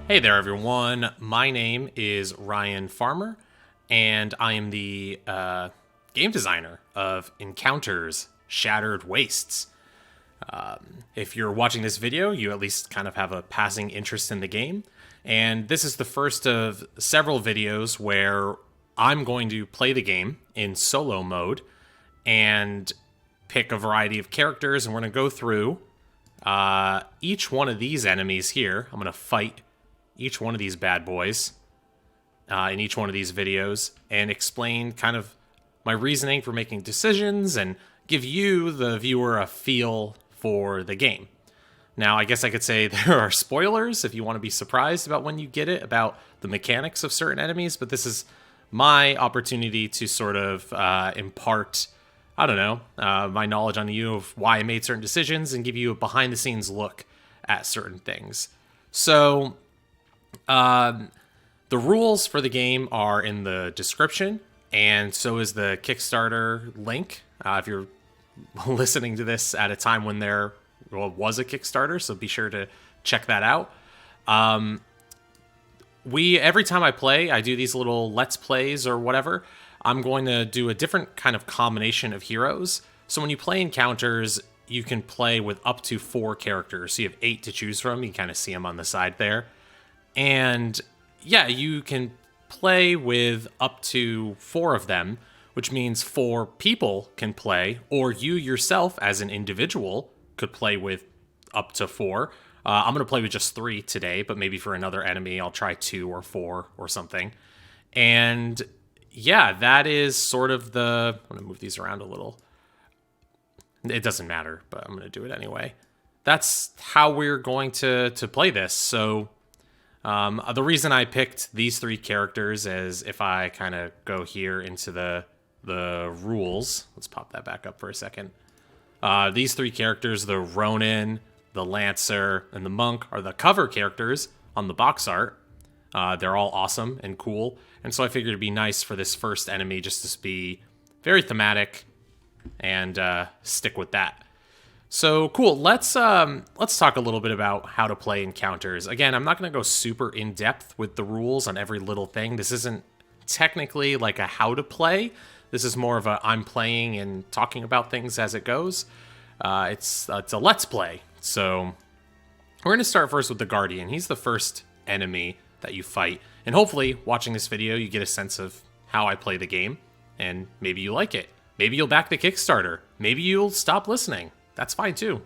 Hey there, everyone. My name is Ryan Farmer, and I am the game designer of Encounters Shattered Wastes. If you're watching this video, you at least kind of have a passing interest in the game. And this is the first of several videos where I'm going to play the game in solo mode and pick a variety of characters, and we're going to go through each one of these enemies here. I'm going to fight each one of these bad boys in each one of these videos and explain kind of my reasoning for making decisions and give you, the viewer, a feel for the game. Now, I guess I could say there are spoilers if you want to be surprised about when you get it, about the mechanics of certain enemies, but this is my opportunity to sort of impart, I don't know, my knowledge on you of why I made certain decisions and give you a behind-the-scenes look at certain things. So, the rules for the game are in the description, and so is the Kickstarter link. If you're listening to this at a time when there was a Kickstarter, so be sure to check that out. Every time I play, I do these little Let's Plays or whatever. I'm going to do a different kind of combination of heroes. So when you play Encounters, you can play with up to 4 characters. So you have 8 to choose from. You kind of see them on the side there. And yeah, you can play with up to 4 of them, which means 4 people can play, or you yourself as an individual could play with up to 4. I'm going to play with just 3 today, but maybe for another enemy, I'll try 2 or 4 or something. And yeah, that is sort of I'm going to move these around a little. It doesn't matter, but I'm going to do it anyway. That's how we're going to play this. So the reason I picked these 3 characters is, if I kind of go here into the rules, let's pop that back up for a second. These 3 characters, the Ronin, the Lancer, and the Monk, are the cover characters on the box art. They're all awesome and cool, and so I figured it'd be nice for this first enemy just to be very thematic and stick with that. So cool. Let's talk a little bit about how to play Encounters. Again, I'm not going to go super in depth with the rules on every little thing. This isn't technically like a how to play. This is more of a I'm playing and talking about things as it goes. It's a Let's Play. So we're going to start first with the Guardian. He's the first enemy that you fight, and hopefully, watching this video, you get a sense of how I play the game, and maybe you like it. Maybe you'll back the Kickstarter. Maybe you'll stop listening. That's fine too.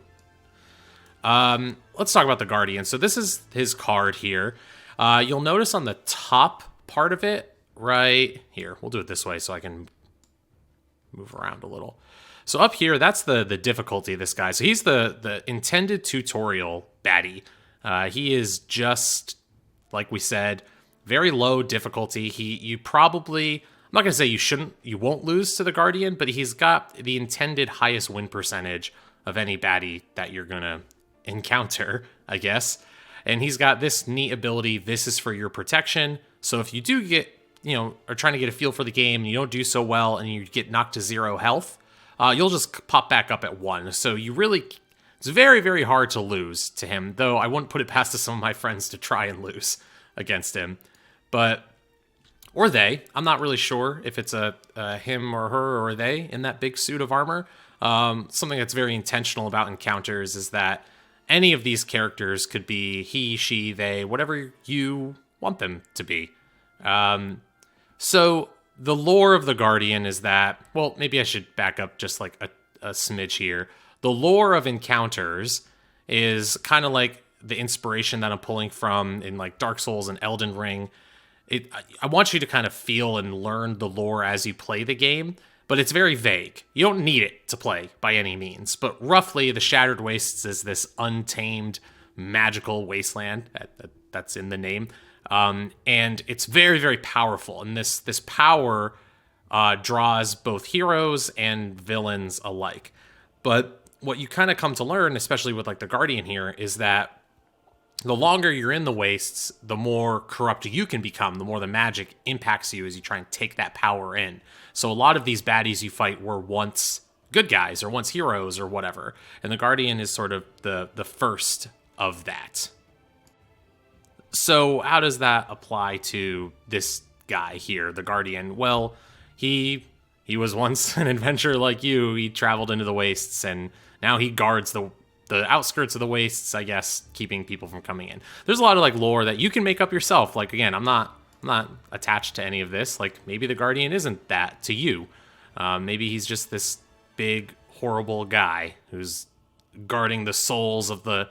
Let's talk about the Guardian. So this is his card here. You'll notice on the top part of it, right here, we'll do it this way so I can move around a little. So up here, that's the difficulty of this guy. So he's the intended tutorial baddie. He is just, like we said, very low difficulty. You probably, I'm not going to say you won't lose to the Guardian, but he's got the intended highest win percentage of any baddie that you're going to encounter, I guess. And he's got this neat ability, this is for your protection. So if you do get, are trying to get a feel for the game and you don't do so well and you get knocked to 0 health, you'll just pop back up at 1. So it's very, very hard to lose to him, though I wouldn't put it past to some of my friends to try and lose against him. Or they. I'm not really sure if it's a him or her or they in that big suit of armor. Something that's very intentional about Encounters is that any of these characters could be he, she, they, whatever you want them to be. So the lore of the Guardian is that, well, maybe I should back up just like a smidge here. The lore of Encounters is kind of like the inspiration that I'm pulling from in like Dark Souls and Elden Ring. I want you to kind of feel and learn the lore as you play the game, but it's very vague. You don't need it to play by any means, but roughly the Shattered Wastes is this untamed, magical wasteland that's in the name, and it's very, very powerful, and this power draws both heroes and villains alike. But what you kind of come to learn, especially with like the Guardian here, is that the longer you're in the wastes, the more corrupt you can become, the more the magic impacts you as you try and take that power in. So a lot of these baddies you fight were once good guys or once heroes or whatever, and the Guardian is sort of the first of that. So how does that apply to this guy here, the Guardian? Well, he was once an adventurer like you. He traveled into the wastes, and now he guards the outskirts of the wastes, I guess, keeping people from coming in. There's a lot of like lore that you can make up yourself. Like, again, I'm not attached to any of this. Like, maybe the Guardian isn't that to you. Maybe he's just this big horrible guy who's guarding the souls of the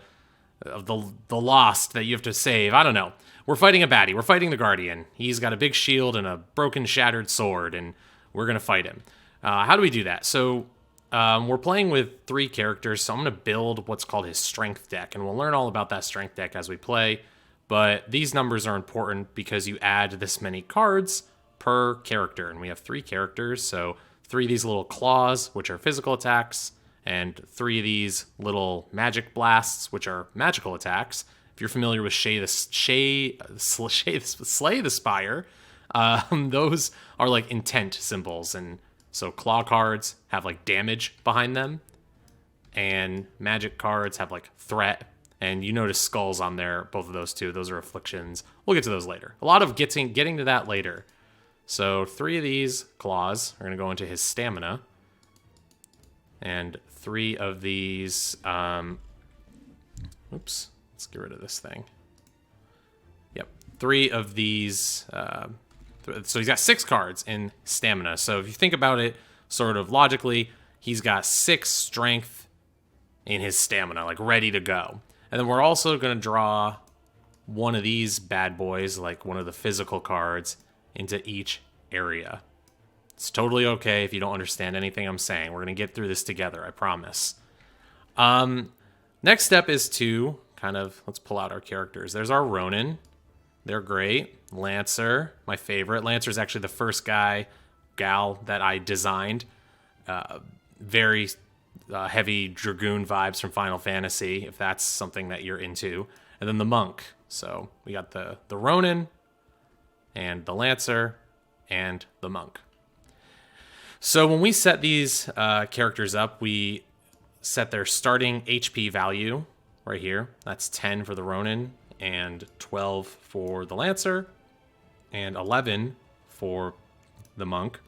lost that you have to save. I don't know. We're fighting a baddie. We're fighting the Guardian. He's got a big shield and a broken, shattered sword, and we're gonna fight him. How do we do that? So we're playing with 3 characters, so I'm gonna build what's called his strength deck, and we'll learn all about that strength deck as we play. But these numbers are important because you add this many cards per character, and we have 3 characters, so 3 of these little claws, which are physical attacks, and 3 of these little magic blasts, which are magical attacks. If you're familiar with Slay the Spire, those are like intent symbols, and so claw cards have like damage behind them, and magic cards have like threat. And you notice skulls on there, both of those two. Those are afflictions. We'll get to those later. A lot of getting to that later. So 3 of these claws are going to go into his stamina. And 3 of these... oops. Let's get rid of this thing. Yep. 3 of these... so he's got 6 cards in stamina. So if you think about it sort of logically, he's got 6 strength in his stamina, like ready to go. And then we're also going to draw one of these bad boys, like one of the physical cards, into each area. It's totally okay if you don't understand anything I'm saying. We're going to get through this together, I promise. Next step is to kind of, let's pull out our characters. There's our Ronin. They're great. Lancer, my favorite. Lancer is actually the first gal that I designed. Very heavy Dragoon vibes from Final Fantasy, if that's something that you're into. And then the Monk. So we got the Ronin and the Lancer and the Monk. So when we set these characters up, we set their starting HP value right here. That's 10 for the Ronin and 12 for the Lancer and 11 for the Monk.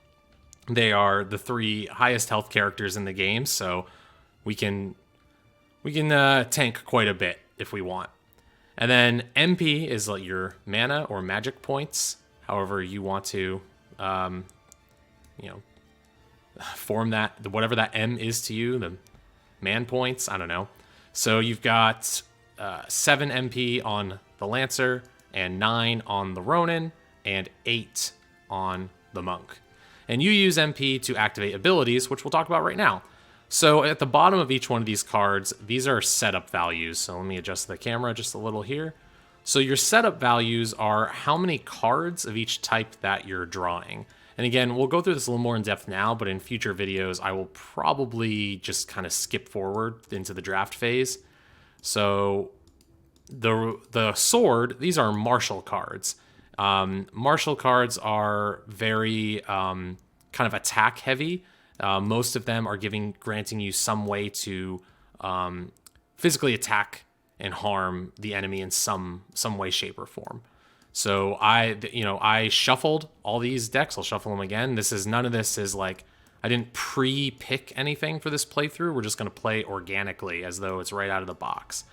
They are the 3 highest health characters in the game, so we can tank quite a bit if we want. And then MP is like your mana or magic points, however you want to, form that, whatever that M is to you, the man points, I don't know. So you've got 7 MP on the Lancer and 9 on the Ronin and 8 on the Monk. And you use MP to activate abilities, which we'll talk about right now. So at the bottom of each one of these cards, these are setup values. So let me adjust the camera just a little here. So your setup values are how many cards of each type that you're drawing. And again, we'll go through this a little more in depth now, but in future videos, I will probably just kind of skip forward into the draft phase. So the sword, these are martial cards. Martial cards are very kind of attack heavy. Most of them are granting you some way to physically attack and harm the enemy in some way, shape, or form. So I shuffled all these decks. I'll shuffle them again. None of this is like, I didn't pre-pick anything for this playthrough. We're just going to play organically as though it's right out of the box.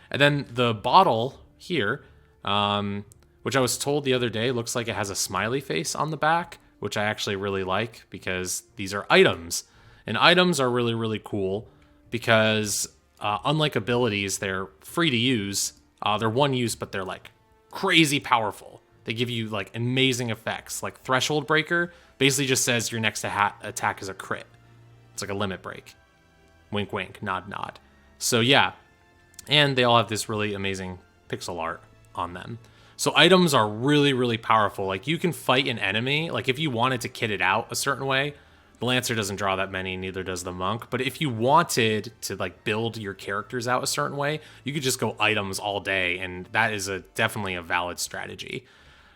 And then the bottle here, which I was told the other day looks like it has a smiley face on the back, which I actually really like because these are items. And items are really, really cool because unlike abilities, they're free to use. They're one use, but they're like crazy powerful. They give you like amazing effects. Like Threshold Breaker basically just says your next attack is a crit. It's like a limit break. Wink, wink, nod, nod. So yeah, and they all have this really amazing pixel art on them. So items are really, really powerful. Like you can fight an enemy. Like if you wanted to kit it out a certain way, the Lancer doesn't draw that many, neither does the Monk. But if you wanted to like build your characters out a certain way, you could just go items all day, and that is definitely a valid strategy.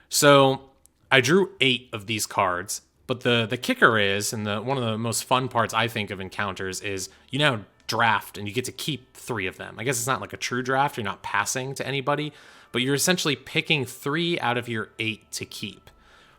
So I drew 8 of these cards, but the kicker is, and one of the most fun parts I think of encounters is you now draft, and you get to keep 3 of them. I guess it's not like a true draft. You're not passing to anybody, but you're essentially picking 3 out of your 8 to keep.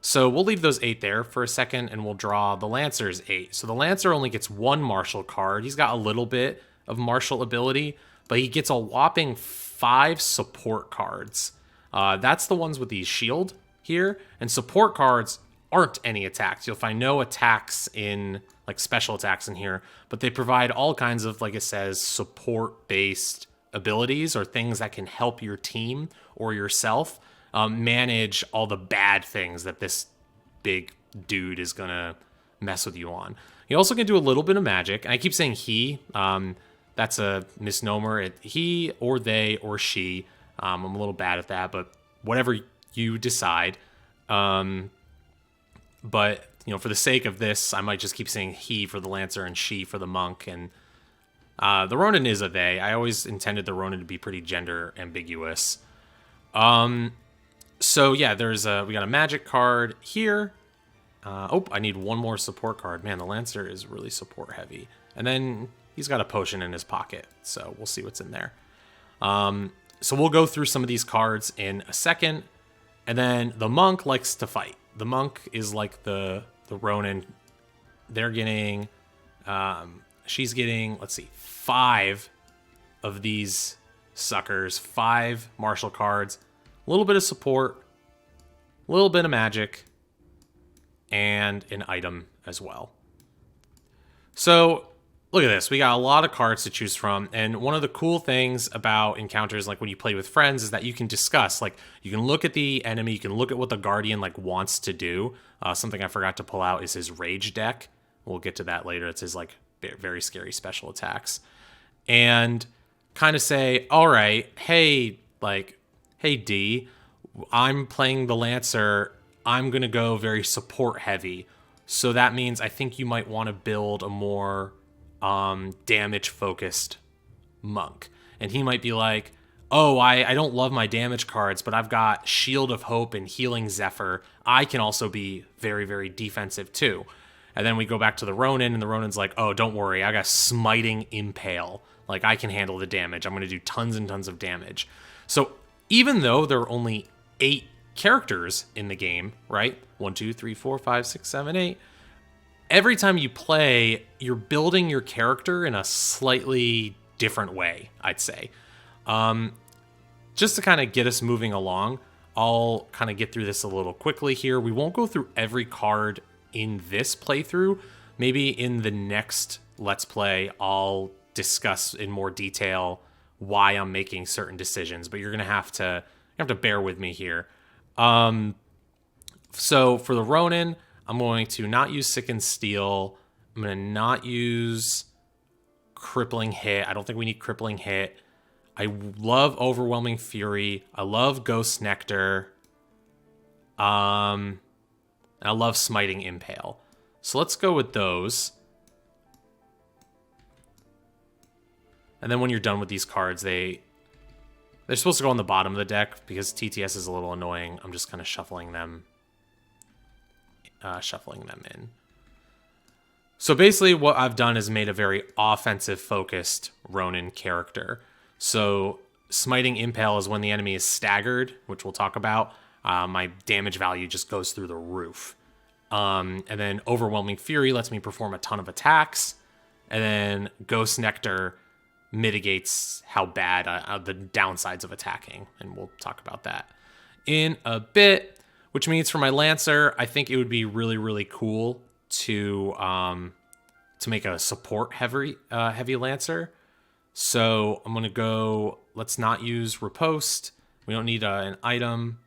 So we'll leave those 8 there for a second, and we'll draw the Lancer's 8. So the Lancer only gets 1 martial card. He's got a little bit of martial ability, but he gets a whopping 5 support cards. That's the ones with the shield here, and support cards aren't any attacks. You'll find no attacks in, like, special attacks in here, but they provide all kinds of, like it says, support-based abilities or things that can help your team or yourself manage all the bad things that this big dude is gonna mess with you on. He also can do a little bit of magic, and I keep saying he. That's a misnomer. He or they or she. I'm a little bad at that, but whatever you decide. But, you know, for the sake of this, I might just keep saying he for the Lancer and she for the monk. And the Ronin is a they. I always intended the Ronin to be pretty gender ambiguous. So yeah, we got a magic card here. I need 1 more support card. Man, the Lancer is really support heavy. And then he's got a potion in his pocket, so we'll see what's in there. So we'll go through some of these cards in a second. And then the monk likes to fight. The monk is like the Ronin. They're getting, she's getting, let's see, 5 of these suckers, 5 martial cards, a little bit of support, a little bit of magic, and an item as well. So look at this. We got a lot of cards to choose from. And one of the cool things about encounters, like when you play with friends, is that you can discuss. Like, you can look at the enemy. You can look at what the Guardian, like, wants to do. Something I forgot to pull out is his Rage deck. We'll get to that later. It's his, like, very scary special attacks. And kind of say, all right, hey D, I'm playing the Lancer. I'm going to go very support heavy. So that means I think you might want to build a more damage focused monk. And he might be like, oh, I don't love my damage cards, but I've got Shield of Hope and Healing Zephyr. I can also be very, very defensive too. And then we go back to the Ronin, and the Ronin's like, oh, don't worry, I got Smiting Impale. Like, I can handle the damage. I'm going to do tons and tons of damage. So even though there are only 8 characters in the game, right? 1, 2, 3, 4, 5, 6, 7, 8. Every time you play, you're building your character in a slightly different way, I'd say. Just to kind of get us moving along, I'll kind of get through this a little quickly here. We won't go through every card in this playthrough. Maybe in the next Let's Play, I'll discuss in more detail why I'm making certain decisions, but you're going to have to bear with me here. So for the Ronin, I'm going to not use Sicken Steel. I'm going to not use Crippling Hit. I don't think we need Crippling Hit. I love Overwhelming Fury. I love Ghost Nectar. I love Smiting Impale. So let's go with those. And then when you're done with these cards, they're supposed to go on the bottom of the deck because TTS is a little annoying. I'm just kind of shuffling them in. So basically what I've done is made a very offensive focused Ronin character. So Smiting Impale is when the enemy is staggered, which we'll talk about. My damage value just goes through the roof. And then Overwhelming Fury lets me perform a ton of attacks. And then Ghost Nectar mitigates how bad the downsides of attacking. And we'll talk about that in a bit. Which means for my Lancer, I think it would be really, really cool to make a support heavy Lancer. So I'm going to go, let's not use Riposte. We don't need an item.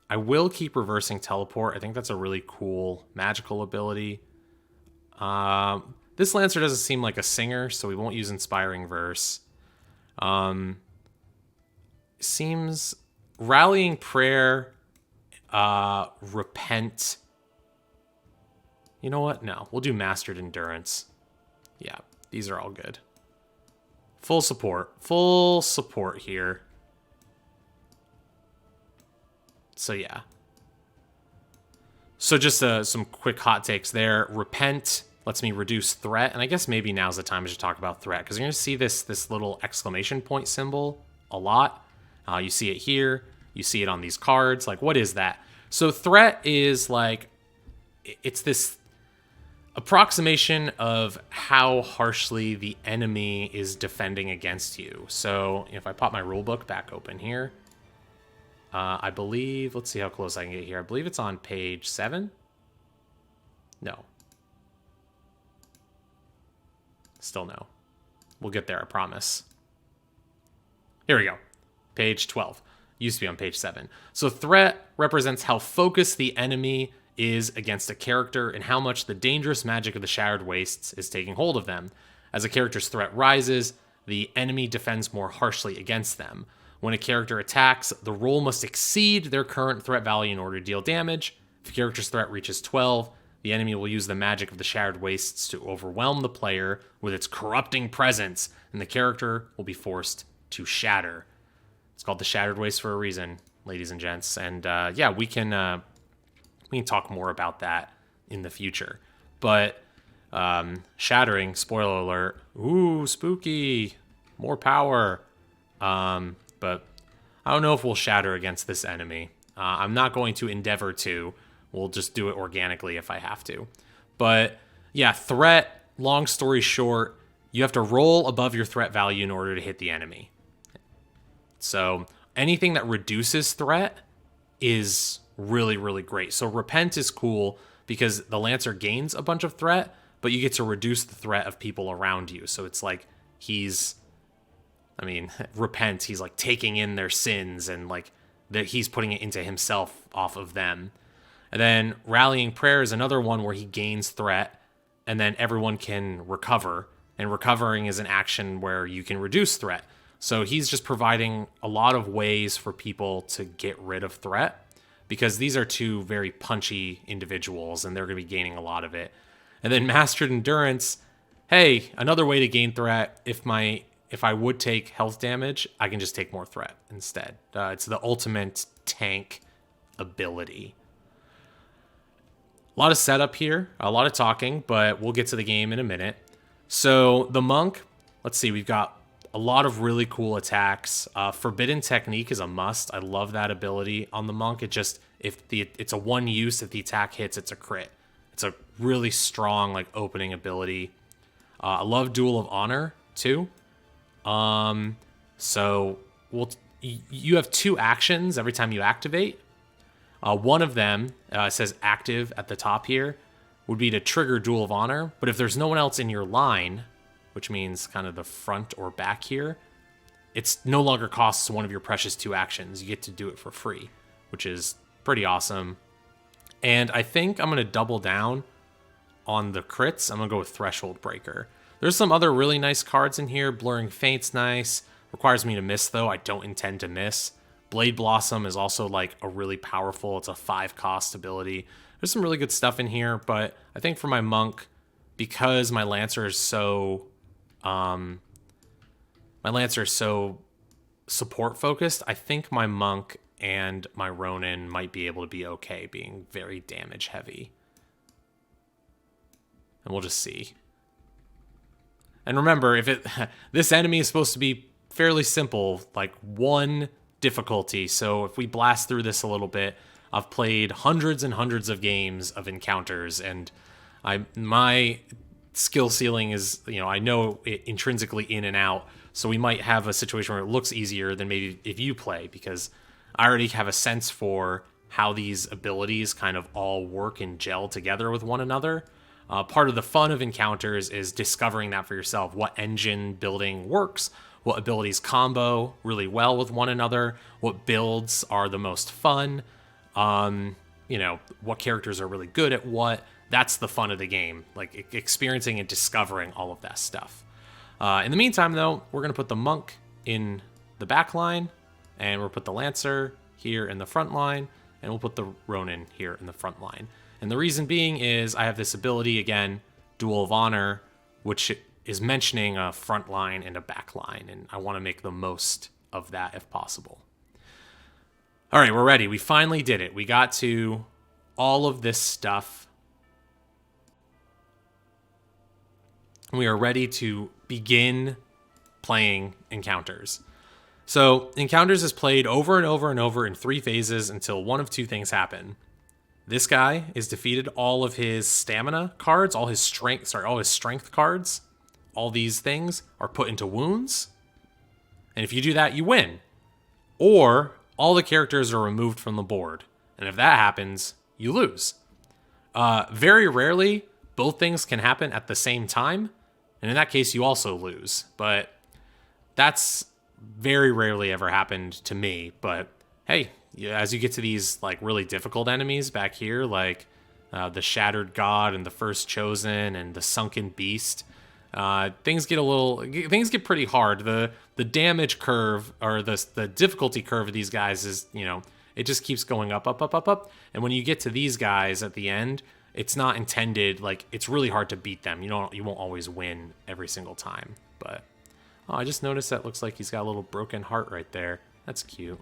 I will keep Reversing Teleport. I think that's a really cool magical ability. This Lancer doesn't seem like a singer, so we won't use Inspiring Verse. Seems Rallying Prayer, Repent. You know what? No, we'll do Mastered Endurance. Yeah, these are all good. Full support here. So yeah. So just some quick hot takes there. Repent lets me reduce threat. And I guess maybe now's the time to talk about threat, because you're going to see this little exclamation point symbol a lot. You see it here. You see it on these cards. Like, what is that? So threat is like, it's this approximation of how harshly the enemy is defending against you. So if I pop my rulebook back open here, I believe, let's see how close I can get here. I believe it's on page 7. No. Still no. We'll get there, I promise. Here we go. Page 12. Used to be on page 7. So threat represents how focused the enemy is against a character and how much the dangerous magic of the Shattered Wastes is taking hold of them. As a character's threat rises, the enemy defends more harshly against them. When a character attacks, the roll must exceed their current threat value in order to deal damage. If a character's threat reaches 12, the enemy will use the magic of the Shattered Wastes to overwhelm the player with its corrupting presence, and the character will be forced to shatter. It's called the Shattered Wastes for a reason, ladies and gents. And yeah, we can talk more about that in the future. But shattering, spoiler alert, ooh, spooky, more power. But I don't know if we'll shatter against this enemy. I'm not going to endeavor to. We'll just do it organically if I have to. But yeah, threat, long story short, you have to roll above your threat value in order to hit the enemy. So anything that reduces threat is really, really great. So Repent is cool because the Lancer gains a bunch of threat, but you get to reduce the threat of people around you. So it's like Repent, he's like taking in their sins and like that he's putting it into himself off of them. And then Rallying Prayer is another one where he gains threat and then everyone can recover. And recovering is an action where you can reduce threat. So he's just providing a lot of ways for people to get rid of threat because these are two very punchy individuals and they're going to be gaining a lot of it. And then Mastered Endurance, hey, another way to gain threat. If I would take health damage, I can just take more threat instead. It's the ultimate tank ability. A lot of setup here, a lot of talking, but we'll get to the game in a minute. So the Monk, let's see, we've got a lot of really cool attacks. Forbidden Technique is a must. I love that ability on the Monk. It's a one use. If the attack hits, it's a crit. It's a really strong like opening ability. I love Duel of Honor too. So you have 2 actions every time you activate. One of them says active at the top here would be to trigger Duel of Honor. But if there's no one else in your line, which means kind of the front or back here, it's no longer costs one of your precious 2 actions. You get to do it for free, which is pretty awesome. And I think I'm going to double down on the crits. I'm going to go with Threshold Breaker. There's some other really nice cards in here. Blurring Feint's nice. Requires me to miss, though. I don't intend to miss. Blade Blossom is also like a really powerful, it's a 5-cost ability. There's some really good stuff in here, but I think for my Monk, because my Lancer is so support focused, I think my Monk and my Ronin might be able to be okay being very damage heavy. And we'll just see. And remember, this enemy is supposed to be fairly simple, like 1 difficulty. So if we blast through this a little bit, I've played hundreds and hundreds of games of encounters, and my skill ceiling is, I know it intrinsically in and out. So we might have a situation where it looks easier than maybe if you play, because I already have a sense for how these abilities kind of all work and gel together with one another. Part of the fun of encounters is discovering that for yourself, what engine building works, what abilities combo really well with one another, what builds are the most fun, what characters are really good at what. That's the fun of the game, like experiencing and discovering all of that stuff. In the meantime, though, we're going to put the Monk in the back line, and we'll put the Lancer here in the front line, and we'll put the Ronin here in the front line. And the reason being is I have this ability, again, Duel of Honor, which is mentioning a front line and a back line, and I want to make the most of that if possible. All right, we're ready. We finally did it. We got to all of this stuff. we are ready to begin playing Encounters. So Encounters is played over and over and over in 3 phases until one of 2 things happen. This guy is defeated, all of his stamina cards, all his strength cards, all these things are put into wounds. And if you do that, you win. Or all the characters are removed from the board. And if that happens, you lose. Very rarely, both things can happen at the same time. And in that case, you also lose. But that's very rarely ever happened to me. But hey, as you get to these like really difficult enemies back here, like the Shattered God and the First Chosen and the Sunken Beast, things get pretty hard. The damage curve, or the difficulty curve of these guys is, it just keeps going up, up, up, up, up. And when you get to these guys at the end, it's not intended, like, it's really hard to beat them. You won't always win every single time. But I just noticed that looks like he's got a little broken heart right there. That's cute.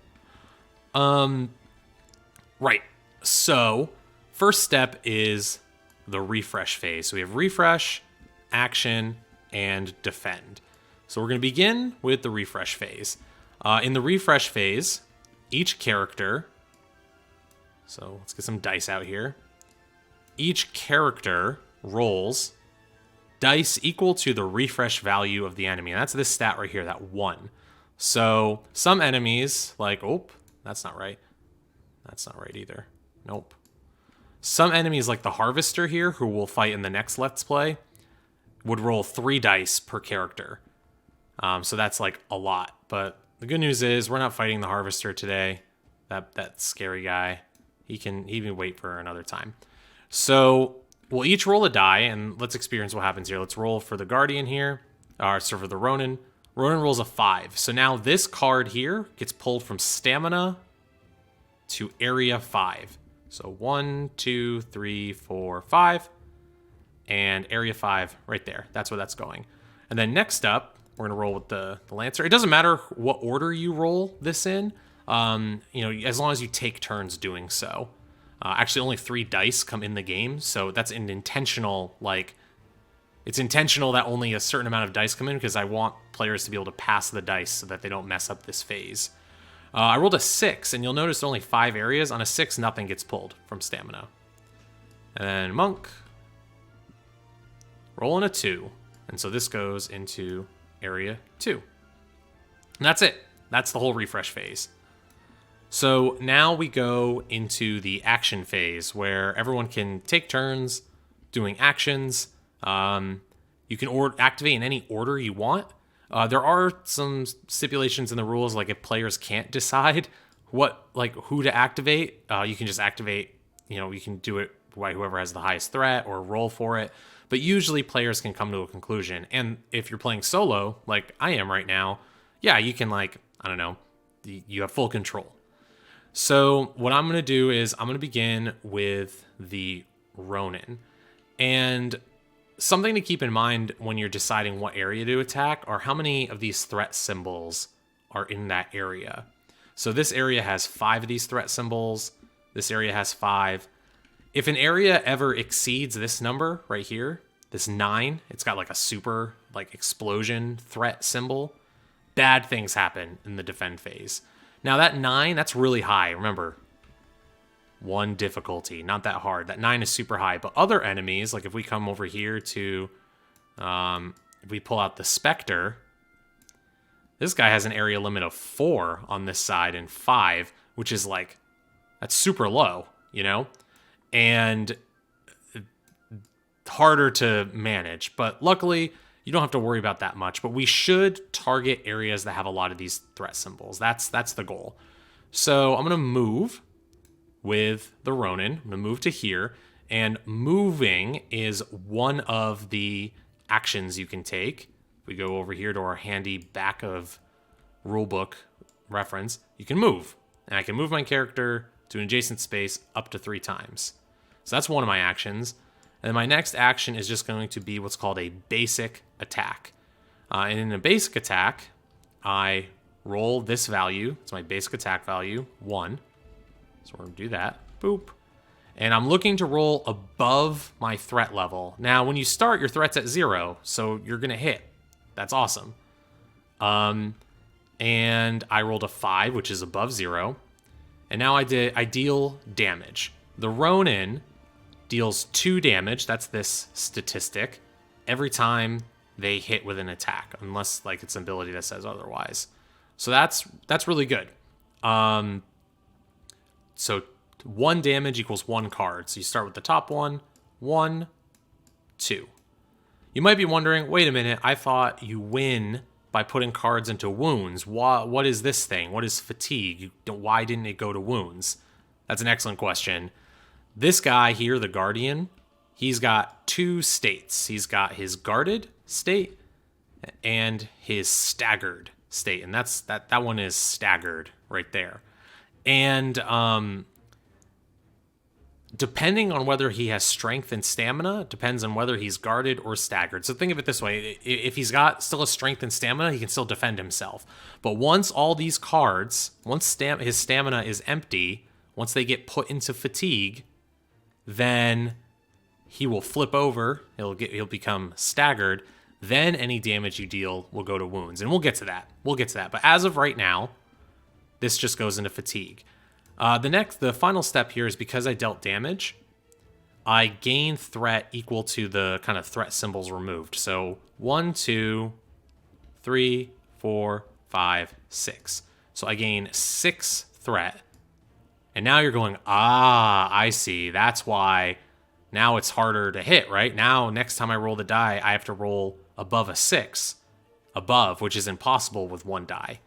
Right. So first step is the refresh phase. So we have refresh, action, and defend. So we're going to begin with the refresh phase. In the refresh phase, each character, so let's get some dice out here. Each character rolls dice equal to the refresh value of the enemy. And that's this stat right here, that 1. So some enemies, like, that's not right. That's not right either. Nope. Some enemies, like the Harvester here, who we'll fight in the next Let's Play, would roll 3 dice per character. So that's like a lot. But the good news is we're not fighting the Harvester today. That scary guy. He can wait for another time. So we'll each roll a die, and let's experience what happens here. Let's roll for the Guardian here. So for the Ronin. Ronin rolls a 5. So now this card here gets pulled from Stamina to Area 5. So 1, 2, 3, 4, 5. And Area 5 right there. That's where that's going. And then next up, we're going to roll with the Lancer. It doesn't matter what order you roll this in, as long as you take turns doing so. Actually, only 3 dice come in the game, so that's an intentional, it's intentional that only a certain amount of dice come in, because I want players to be able to pass the dice so that they don't mess up this phase. I rolled a 6, and you'll notice only 5 areas. On a 6, nothing gets pulled from Stamina. And then Monk, rolling a 2, and so this goes into Area 2. And that's it. That's the whole refresh phase. So now we go into the action phase, where everyone can take turns doing actions. You can activate in any order you want. There are some stipulations in the rules, like if players can't decide who to activate, you can just activate, you can do it by whoever has the highest threat or roll for it. But usually players can come to a conclusion. And if you're playing solo, like I am right now, yeah, you can you have full control. So what I'm going to do is I'm going to begin with the Ronin. And something to keep in mind when you're deciding what area to attack are how many of these threat symbols are in that area. So this area has 5 of these threat symbols. This area has 5. If an area ever exceeds this number right here, this 9, it's got like a super explosion threat symbol, bad things happen in the defend phase. Now that 9, that's really high. Remember, 1 difficulty, not that hard. That 9 is super high. But other enemies, like if we come over here to, if we pull out the Spectre, this guy has an area limit of 4 on this side and 5, which is that's super low, and harder to manage. But luckily, you don't have to worry about that much, but we should target areas that have a lot of these threat symbols. That's the goal. So I'm going to move with the Ronin. I'm going to move to here, and moving is one of the actions you can take. If we go over here to our handy back of rulebook reference, you can move, and I can move my character to an adjacent space up to 3 times. So that's one of my actions. And then my next action is just going to be what's called a basic attack. And in a basic attack, I roll this value. It's my basic attack value, 1. So we're going to do that. Boop. And I'm looking to roll above my threat level. Now, when you start, your threat's at 0, so you're going to hit. That's awesome. And I rolled a 5, which is above 0. And now I deal damage. The Ronin deals 2 damage. That's this statistic. Every time they hit with an attack, unless like it's an ability that says otherwise. So that's really good. So 1 damage equals 1 card. So you start with the top one, 1, 2. You might be wondering, wait a minute, I thought you win by putting cards into wounds. What is this thing? What is fatigue? Why didn't it go to wounds? That's an excellent question. This guy here, the Guardian, he's got 2 states. He's got his guarded state and his staggered state. And that one is staggered right there. And depending on whether he has strength and stamina, depends on whether he's guarded or staggered. So think of it this way. If he's got still a strength and stamina, he can still defend himself. But once all these cards, once his stamina is empty, once they get put into fatigue, then he will flip over. He'll become staggered. Then any damage you deal will go to wounds. And we'll get to that. But as of right now, this just goes into fatigue. The final step here is because I dealt damage, I gain threat equal to the kind of threat symbols removed. So 1, 2, 3, 4, 5, 6. So I gain 6 threat. And now you're going, I see. That's why now it's harder to hit, right? Now, next time I roll the die, I have to roll above a 6. Above, which is impossible with 1 die.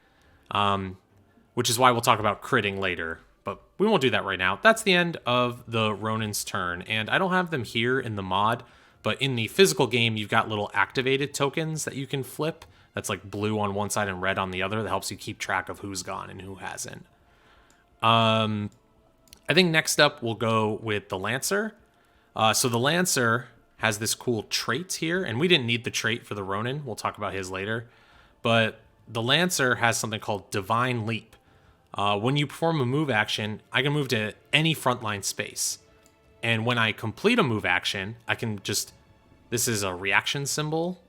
Which is why we'll talk about critting later. But we won't do that right now. That's the end of the Ronin's turn. And I don't have them here in the mod, but in the physical game, you've got little activated tokens that you can flip. That's like blue on one side and red on the other. That helps you keep track of who's gone and who hasn't. I think next up we'll go with the Lancer. So the Lancer has this cool trait here, and we didn't need the trait for the Ronin. We'll talk about his later. But the Lancer has something called Divine Leap. When you perform a move action, I can move to any frontline space. And when I complete a move action, I can this is a reaction symbol.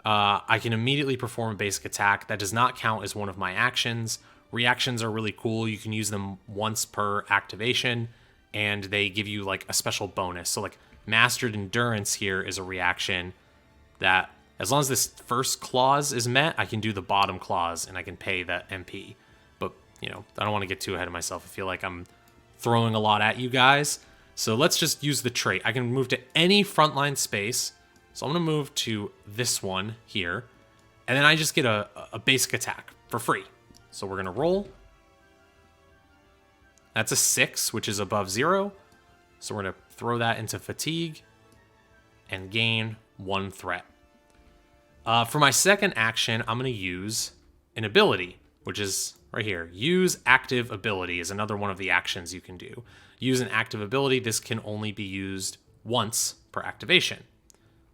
I can immediately perform a basic attack. That does not count as one of my actions. Reactions are really cool. You can use them once per activation, and they give you like a special bonus. So like Mastered Endurance here is a reaction that as long as this first clause is met, I can do the bottom clause and I can pay that MP. But, I don't want to get too ahead of myself. I feel like I'm throwing a lot at you guys. So let's just use the trait. I can move to any frontline space. So I'm going to move to this one here. And then I just get a basic attack for free. So we're going to roll. That's a 6, which is above 0. So we're going to throw that into fatigue and gain 1 threat. For my second action, I'm going to use an ability, which is right here. Use active ability is another one of the actions you can do. Use an active ability. This can only be used once per activation.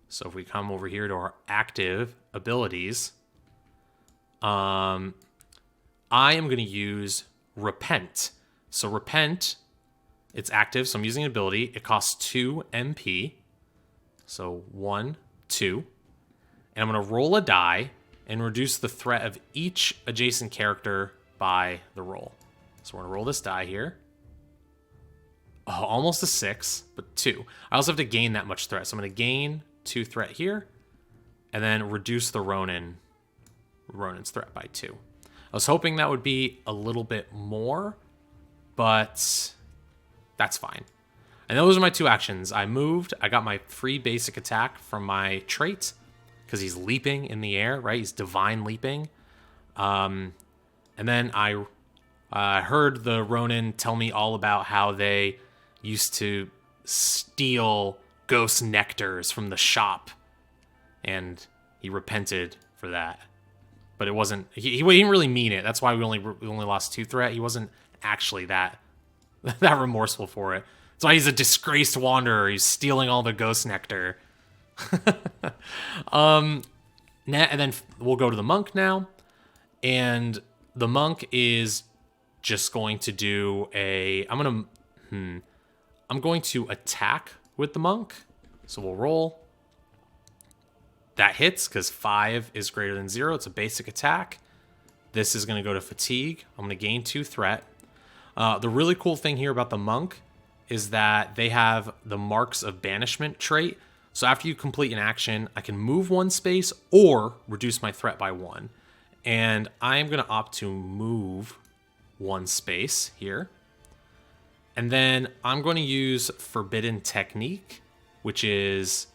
So if we come over here to our active abilities, I am going to use Repent. So Repent, it's active, so I'm using an ability. It costs 2 MP. So 1, 2. And I'm going to roll a die and reduce the threat of each adjacent character by the roll. So we're going to roll this die here. Oh, almost a 6, but 2. I also have to gain that much threat. So I'm going to gain 2 threat here, and then reduce the Ronin's threat by 2. I was hoping that would be a little bit more, but that's fine. And those are my 2 actions. I moved. I got my free basic attack from my trait because he's leaping in the air, right? He's divine leaping. And then I heard the Ronin tell me all about how they used to steal ghost nectars from the shop, and he repented for that. But it wasn't. He didn't really mean it. That's why we only lost 2 threat. He wasn't actually that remorseful for it. That's why he's a disgraced wanderer. He's stealing all the ghost nectar. And then we'll go to the monk now, and the monk is just going to do a. I'm going to attack with the monk. So we'll roll. That hits because 5 is greater than 0. It's a basic attack. This is going to go to fatigue. I'm going to gain 2 threat. The really cool thing here about the monk is that they have the Marks of Banishment trait. So after you complete an action, I can move 1 space or reduce my threat by 1. And I'm going to opt to move 1 space here. And then I'm going to use Forbidden Technique, which is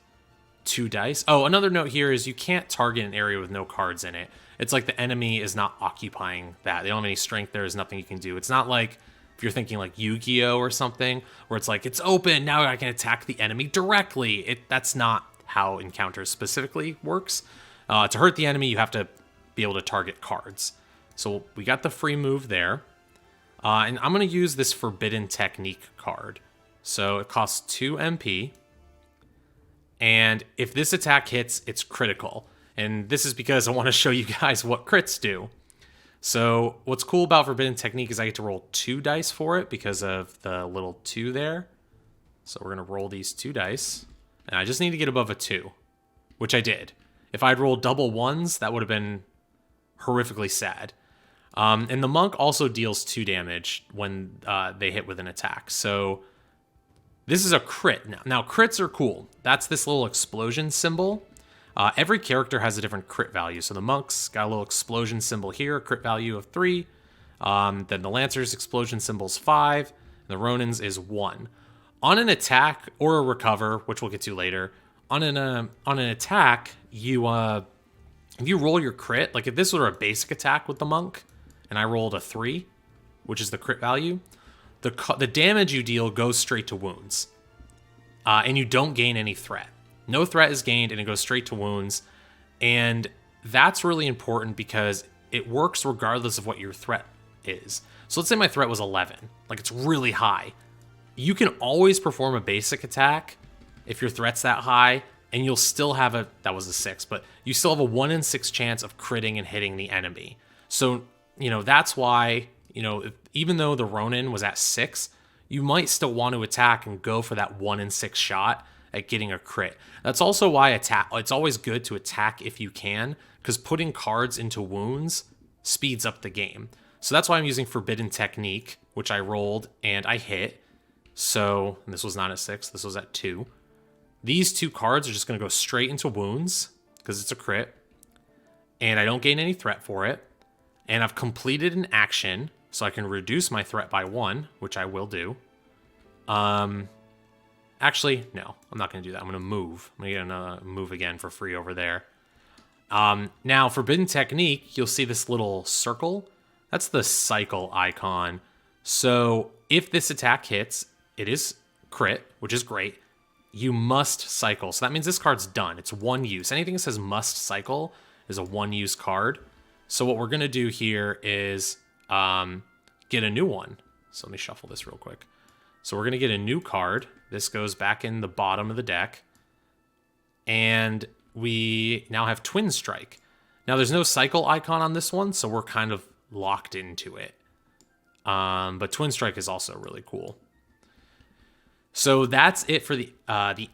2 dice. Oh, another note here is you can't target an area with no cards in it. It's like the enemy is not occupying that. They don't have any strength there. There's nothing you can do. It's not like if you're thinking like Yu-Gi-Oh or something, where it's like, it's open, now I can attack the enemy directly. That's not how Encounters specifically works. To hurt the enemy, you have to be able to target cards. So we got the free move there. And I'm going to use this Forbidden Technique card. So it costs 2 MP. And if this attack hits, it's critical. And this is because I want to show you guys what crits do. So what's cool about Forbidden Technique is I get to roll 2 dice for it because of the little 2 there. So we're going to roll these 2 dice. And I just need to get above a 2, which I did. If I'd rolled double 1s, that would have been horrifically sad. And the monk also deals 2 damage when they hit with an attack. So this is a crit. Now crits are cool. That's this little explosion symbol. Every character has a different crit value. So the monk's got a little explosion symbol here, a crit value of 3. Then the lancer's explosion symbol is 5. And the Ronin's is 1. On an attack or a recover, which we'll get to later, on an attack, if you roll your crit, like if this were a basic attack with the monk, and I rolled a 3, which is the crit value, the damage you deal goes straight to wounds. And you don't gain any threat. No threat is gained, and it goes straight to wounds. And that's really important because it works regardless of what your threat is. So let's say my threat was 11. Like, it's really high. You can always perform a basic attack if your threat's that high, and you'll still have that was a 6, but you still have a 1 in 6 chance of critting and hitting the enemy. So, that's why, even though the Ronin was at 6, you might still want to attack and go for that 1 in 6 shot at getting a crit. That's also why it's always good to attack if you can, because putting cards into wounds speeds up the game. So that's why I'm using Forbidden Technique, which I rolled and I hit. So this was not at 6, this was at 2. These 2 cards are just going to go straight into wounds because it's a crit, and I don't gain any threat for it. And I've completed an action, so I can reduce my threat by 1, which I will do. Actually, no, I'm not going to do that. I'm going to move. I'm going to get another move again for free over there. Now, Forbidden Technique, you'll see this little circle. That's the cycle icon. So if this attack hits, it is crit, which is great. You must cycle. So that means this card's done. It's 1 use. Anything that says must cycle is a 1-use card. So what we're going to do here is get a new one. So let me shuffle this real quick. So we're going to get a new card. This goes back in the bottom of the deck. And we now have Twin Strike. Now there's no cycle icon on this one, so we're kind of locked into it. But Twin Strike is also really cool. So that's it for the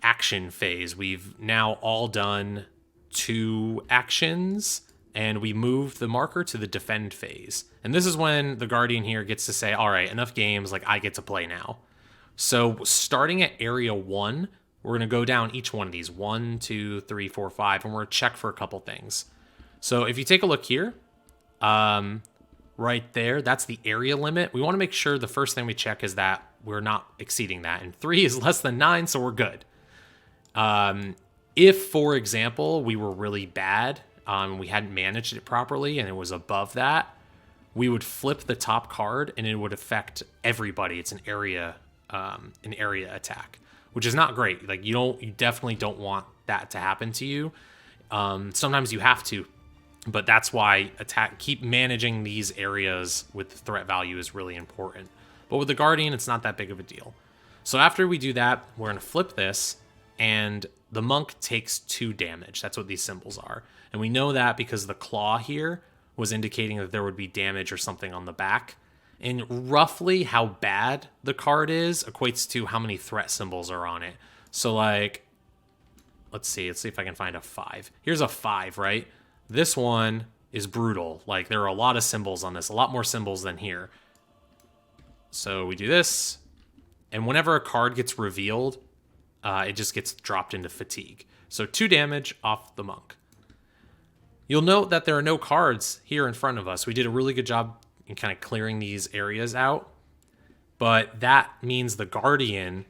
action phase. We've now all done 2 actions, and we moved the marker to the defend phase. And this is when the Guardian here gets to say, all right, enough games, like I get to play now. So starting at area 1, we're going to go down each one of these, 1, 2, 3, 4, 5, and we're going to check for a couple things. So if you take a look here, right there, that's the area limit. We want to make sure the first thing we check is that we're not exceeding that. And 3 is less than 9, so we're good. If, for example, we were really bad, we hadn't managed it properly, and it was above that, we would flip the top card, and it would affect everybody. It's an area attack, which is not great. Like you definitely don't want that to happen to you. Sometimes you have to, but that's why keep managing these areas with threat value is really important. But with the Guardian, it's not that big of a deal. So after we do that, we're going to flip this, and the monk takes 2 damage. That's what these symbols are. And we know that because the claw here was indicating that there would be damage or something on the back. And roughly how bad the card is equates to how many threat symbols are on it. So like, let's see if I can find a 5. Here's a 5, right? This one is brutal. Like there are a lot of symbols on this, a lot more symbols than here. So we do this, and whenever a card gets revealed, it just gets dropped into fatigue. So 2 damage off the monk. You'll note that there are no cards here in front of us. We did a really good job in kind of clearing these areas out. But that means the Guardian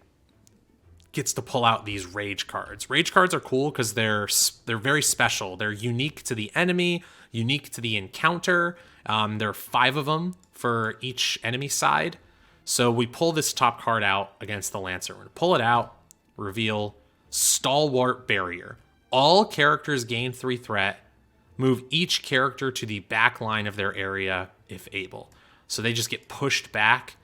gets to pull out these rage cards. Rage cards are cool because they're very special. They're unique to the enemy, unique to the encounter. There are 5 of them for each enemy side. So we pull this top card out against the Lancer. We're going to pull it out, reveal Stalwart Barrier. All characters gain 3 threat. Move each character to the back line of their area if able. So they just get pushed back,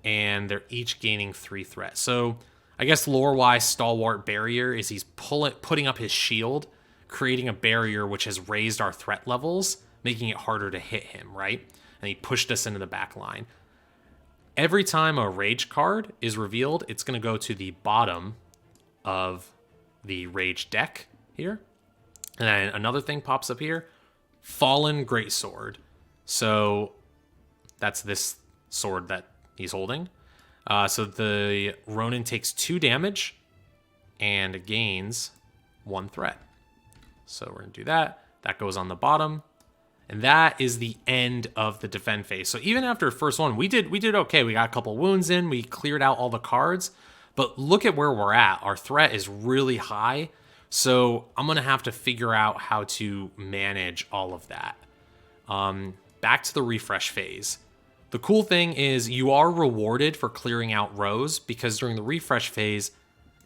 and they're each gaining 3 threat. So I guess lore-wise, Stalwart Barrier is he's putting up his shield, creating a barrier which has raised our threat levels, making it harder to hit him, right? And he pushed us into the back line. Every time a rage card is revealed, it's going to go to the bottom of the rage deck here. And then another thing pops up here, Fallen Greatsword. So that's this sword that he's holding. So the Ronin takes 2 damage and gains 1 threat. So we're going to do that. That goes on the bottom. And that is the end of the defend phase. So even after first one, we did okay. We got a couple wounds in. We cleared out all the cards. But look at where we're at. Our threat is really high. So I'm going to have to figure out how to manage all of that. Back to the refresh phase. The cool thing is you are rewarded for clearing out rows because during the refresh phase,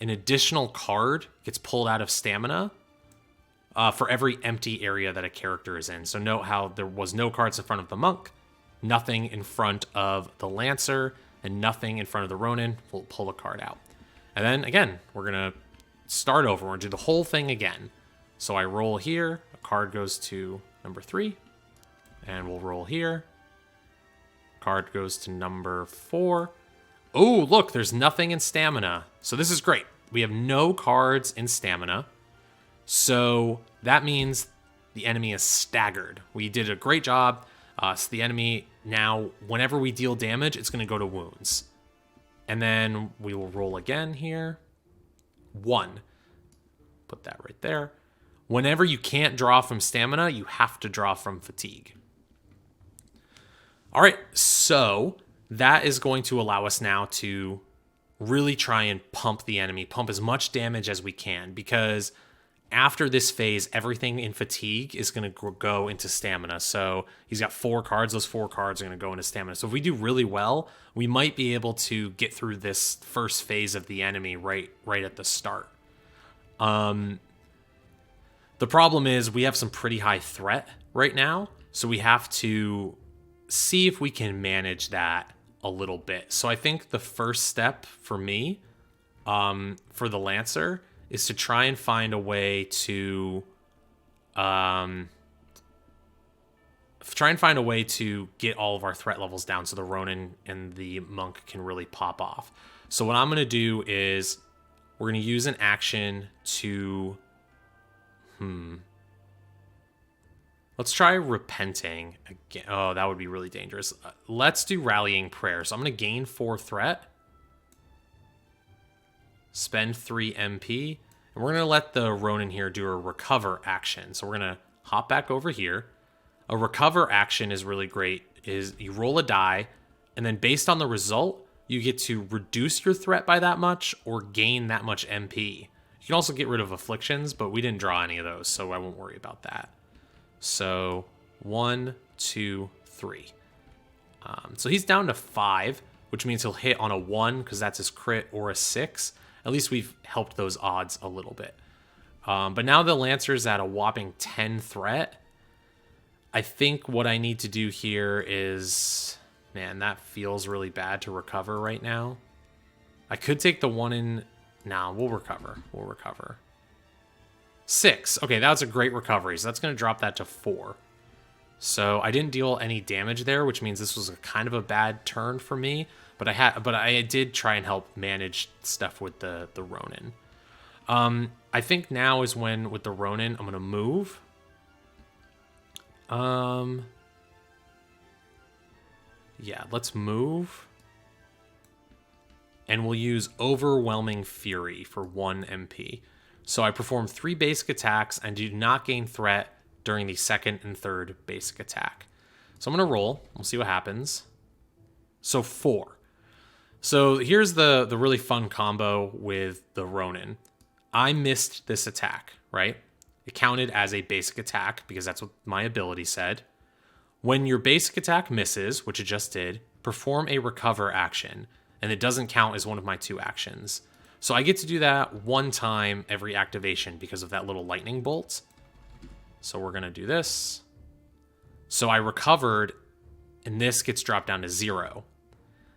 an additional card gets pulled out of stamina for every empty area that a character is in. So note how there was no cards in front of the monk, nothing in front of the Lancer, and nothing in front of the Ronin. We'll pull a card out. And then again, we're going to start over. We're going to do the whole thing again. So I roll here. A card goes to number 3. And we'll roll here. Card goes to number 4. Oh, look, there's nothing in stamina. So this is great. We have no cards in stamina. So that means the enemy is staggered. We did a great job. So the enemy now, whenever we deal damage, it's going to go to wounds. And then we will roll again here. 1. Put that right there. Whenever you can't draw from stamina, you have to draw from fatigue. All right, so that is going to allow us now to really try and pump the enemy, pump as much damage as we can, because after this phase, everything in fatigue is going to go into stamina. So he's got 4 cards. Those 4 cards are going to go into stamina. So if we do really well, we might be able to get through this first phase of the enemy right at the start. The problem is we have some pretty high threat right now. So we have to see if we can manage that a little bit. So I think the first step for me, for the Lancer, is to try and find a way to get all of our threat levels down so the Ronin and the Monk can really pop off. So what I'm going to do is we're going to use an action to let's try Repenting again. Oh, that would be really dangerous. Let's do Rallying Prayer. So I'm going to gain 4 threat. Spend 3 MP. And we're going to let the Ronin here do a recover action. So we're going to hop back over here. A recover action is really great. Is you roll a die, and then based on the result, you get to reduce your threat by that much or gain that much MP. You can also get rid of afflictions, but we didn't draw any of those, so I won't worry about that. So 1, 2, 3. So he's down to 5, which means he'll hit on a 1 because that's his crit, or a 6. At least we've helped those odds a little bit. But now the Lancer's at a whopping 10 threat. I think what I need to do here is... Man, that feels really bad to recover right now. I could take the 1 in... Nah, we'll recover. 6. Okay, that was a great recovery. So that's going to drop that to 4. So I didn't deal any damage there, which means this was a kind of a bad turn for me. But I did try and help manage stuff with the Ronin. I think now is when with the Ronin I'm gonna move. Yeah, let's move. And we'll use Overwhelming Fury for 1 MP. So I perform 3 basic attacks and do not gain threat during the second and third basic attack. So I'm going to roll. We'll see what happens. So 4. So here's the really fun combo with the Ronin. I missed this attack, right? It counted as a basic attack because that's what my ability said. When your basic attack misses, which it just did, perform a recover action, and it doesn't count as one of my 2 actions. So I get to do that 1 time every activation because of that little lightning bolt. So we're going to do this. So I recovered, and this gets dropped down to 0.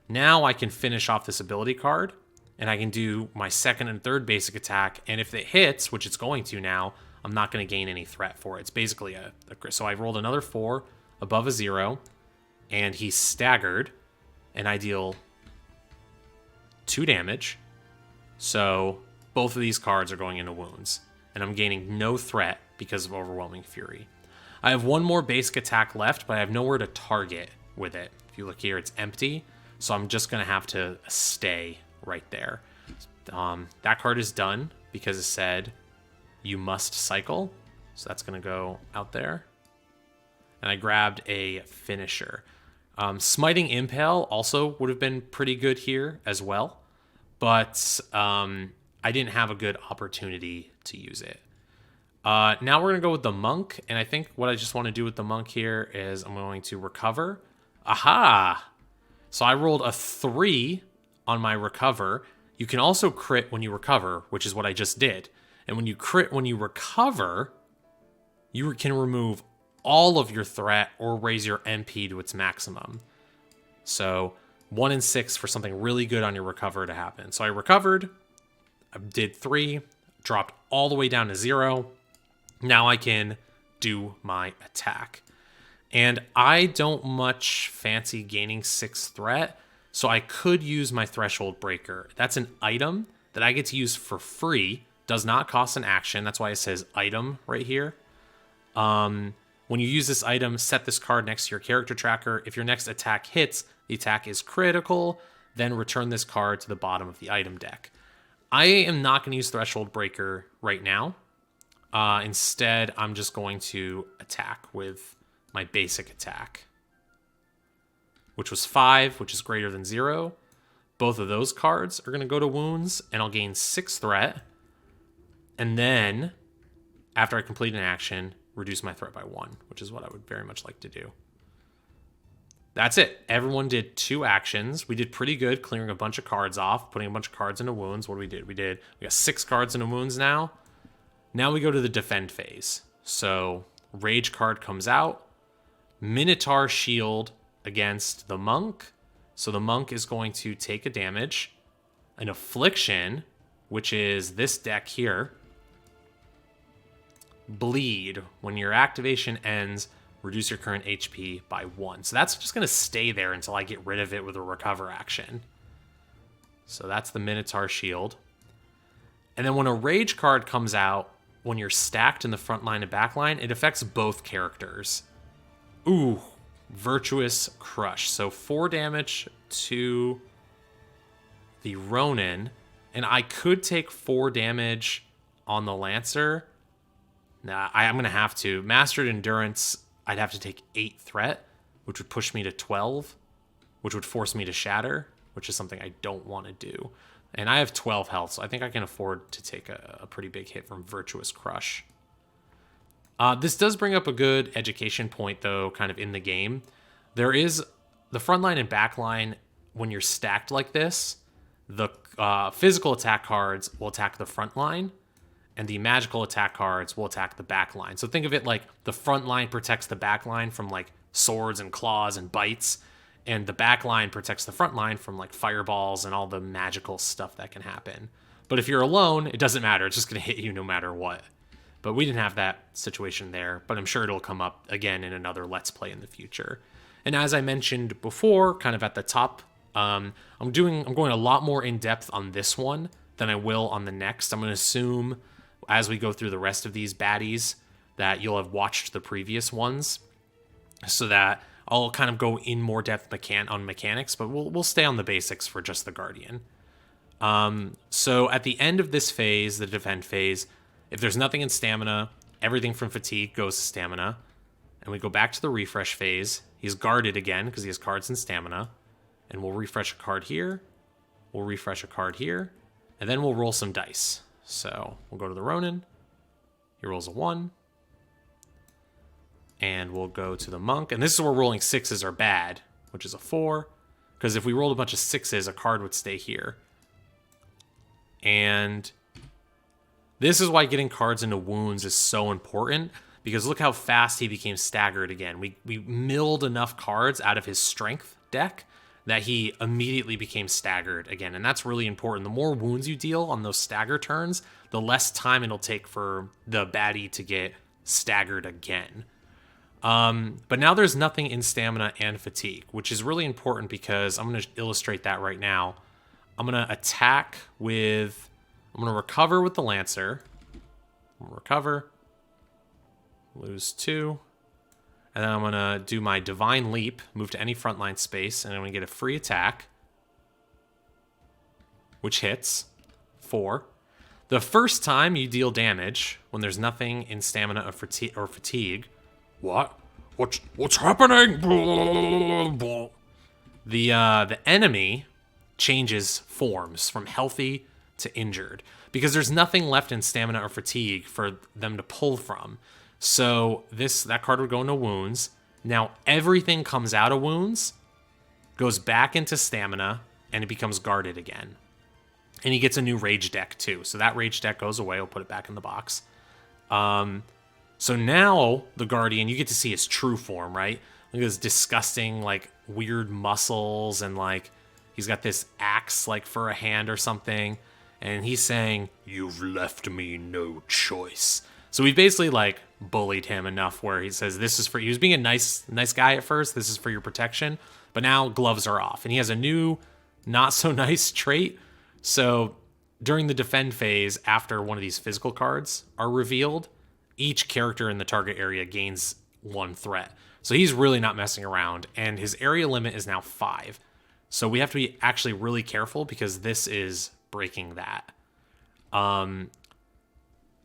Now I can finish off this ability card, and I can do my second and third basic attack, and if it hits, which it's going to now, I'm not going to gain any threat for it. It's basically so I rolled another 4 above a 0, and he's staggered, and I deal 2 damage. So both of these cards are going into wounds, and I'm gaining no threat because of Overwhelming Fury. I have 1 more basic attack left, but I have nowhere to target with it. If you look here, it's empty. So I'm just going to have to stay right there. That card is done because it said you must cycle. So that's going to go out there. And I grabbed a finisher. Smiting Impale also would have been pretty good here as well. But I didn't have a good opportunity to use it. Now we're going to go with the Monk. And I think what I just want to do with the Monk here is I'm going to recover. Aha! So I rolled a 3 on my recover. You can also crit when you recover, which is what I just did. And when you crit when you recover, you can remove all of your threat or raise your MP to its maximum. So 1 in 6 for something really good on your recover to happen. So I recovered, I did 3, dropped all the way down to 0. Now I can do my attack. And I don't much fancy gaining 6 threat, so I could use my Threshold Breaker. That's an item that I get to use for free. Does not cost an action. That's why it says item right here. When you use this item, set this card next to your character tracker. If your next attack hits, the attack is critical, then return this card to the bottom of the item deck. I am not going to use Threshold Breaker right now. Instead, I'm just going to attack with my basic attack, which was 5, which is greater than 0. Both of those cards are going to go to wounds, and I'll gain 6 threat. And then, after I complete an action, reduce my threat by 1, which is what I would very much like to do. That's it. Everyone did 2 actions. We did pretty good, clearing a bunch of cards off, putting a bunch of cards into wounds. What did? We got 6 cards into wounds now. Now we go to the defend phase. So, Rage card comes out. Minotaur Shield against the Monk. So the Monk is going to take a damage. An Affliction, which is this deck here. Bleed. When your activation ends, reduce your current HP by 1. So that's just going to stay there until I get rid of it with a recover action. So that's the Minotaur Shield. And then when a Rage card comes out, when you're stacked in the front line and back line, it affects both characters. Ooh, Virtuous Crush. So 4 damage to the Ronin. And I could take 4 damage on the Lancer. Nah, I'm going to have to. Mastered Endurance, I'd have to take 8 threat, which would push me to 12, which would force me to shatter, which is something I don't want to do. And I have 12 health, so I think I can afford to take a pretty big hit from Virtuous Crush. This does bring up a good education point, though, kind of in the game. There is the front line and back line, when you're stacked like this, the physical attack cards will attack the front line, and the magical attack cards will attack the back line. So think of it like the front line protects the back line from like swords and claws and bites, and the back line protects the front line from like fireballs and all the magical stuff that can happen. But if you're alone, it doesn't matter. It's just going to hit you no matter what. But we didn't have that situation there, but I'm sure it'll come up again in another Let's Play in the future. And as I mentioned before, kind of at the top, I'm going a lot more in depth on this one than I will on the next. I'm going to assume as we go through the rest of these baddies that you'll have watched the previous ones, so that I'll kind of go in more depth on mechanics, but we'll stay on the basics for just the Guardian. So at the end of this phase, the defend phase, if there's nothing in stamina, everything from fatigue goes to stamina. And we go back to the refresh phase. He's guarded again because he has cards in stamina. And we'll refresh a card here. We'll refresh a card here. And then we'll roll some dice. So we'll go to the Ronin. He rolls a 1. And we'll go to the Monk. And this is where rolling 6s are bad, which is a 4. Because if we rolled a bunch of 6s, a card would stay here. And this is why getting cards into wounds is so important, because look how fast he became staggered again. We milled enough cards out of his strength deck that he immediately became staggered again. And that's really important. The more wounds you deal on those stagger turns, the less time it'll take for the baddie to get staggered again. But now there's nothing in stamina and fatigue, which is really important because I'm going to illustrate that right now. I'm going to attack with... I'm going to recover with the Lancer. I'm going to recover. Lose 2. And then I'm going to do my Divine Leap, move to any frontline space, and I'm going to get a free attack, which hits 4. The first time you deal damage, when there's nothing in stamina or fatigue... What? What's happening? The enemy changes forms from healthy to injured because there's nothing left in stamina or fatigue for them to pull from. So that card would go into wounds. Now everything comes out of wounds, goes back into stamina, and it becomes guarded again. And he gets a new rage deck too. So that rage deck goes away. I'll put it back in the box. So now the Guardian, you get to see his true form, right? Look at his disgusting, like, weird muscles, and like he's got this axe like for a hand or something. And he's saying, "You've left me no choice." So we basically like bullied him enough where he says, "This is for," he was being a nice guy at first. "This is for your protection." But now gloves are off, and he has a new, not so nice trait. So during the defend phase, after one of these physical cards are revealed, each character in the target area gains 1 threat. So he's really not messing around, and his area limit is now 5. So we have to be actually really careful because this is breaking that.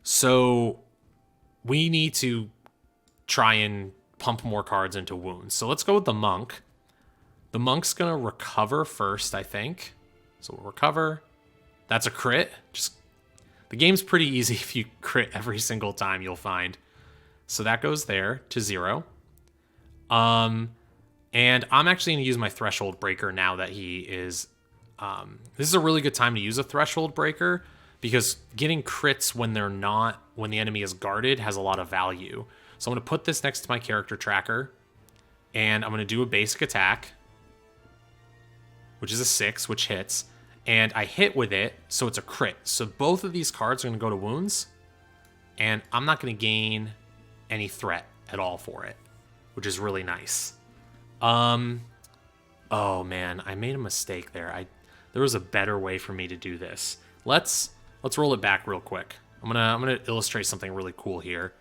So we need to try and pump more cards into wounds. So let's go with the Monk. The Monk's going to recover first, I think. So we'll recover. That's a crit. The game's pretty easy if you crit every single time, you'll find. So that goes there to 0. And I'm actually going to use my Threshold Breaker now that he is... this is a really good time to use a Threshold Breaker because getting crits when the enemy is guarded has a lot of value. So I'm going to put this next to my character tracker, and I'm going to do a basic attack, which is a 6, which hits. And I hit with it, so it's a crit. So both of these cards are going to go to wounds, and I'm not going to gain any threat at all for it, which is really nice. Oh man, I made a mistake there. There was a better way for me to do this. Let's roll it back real quick. I'm gonna illustrate something really cool here.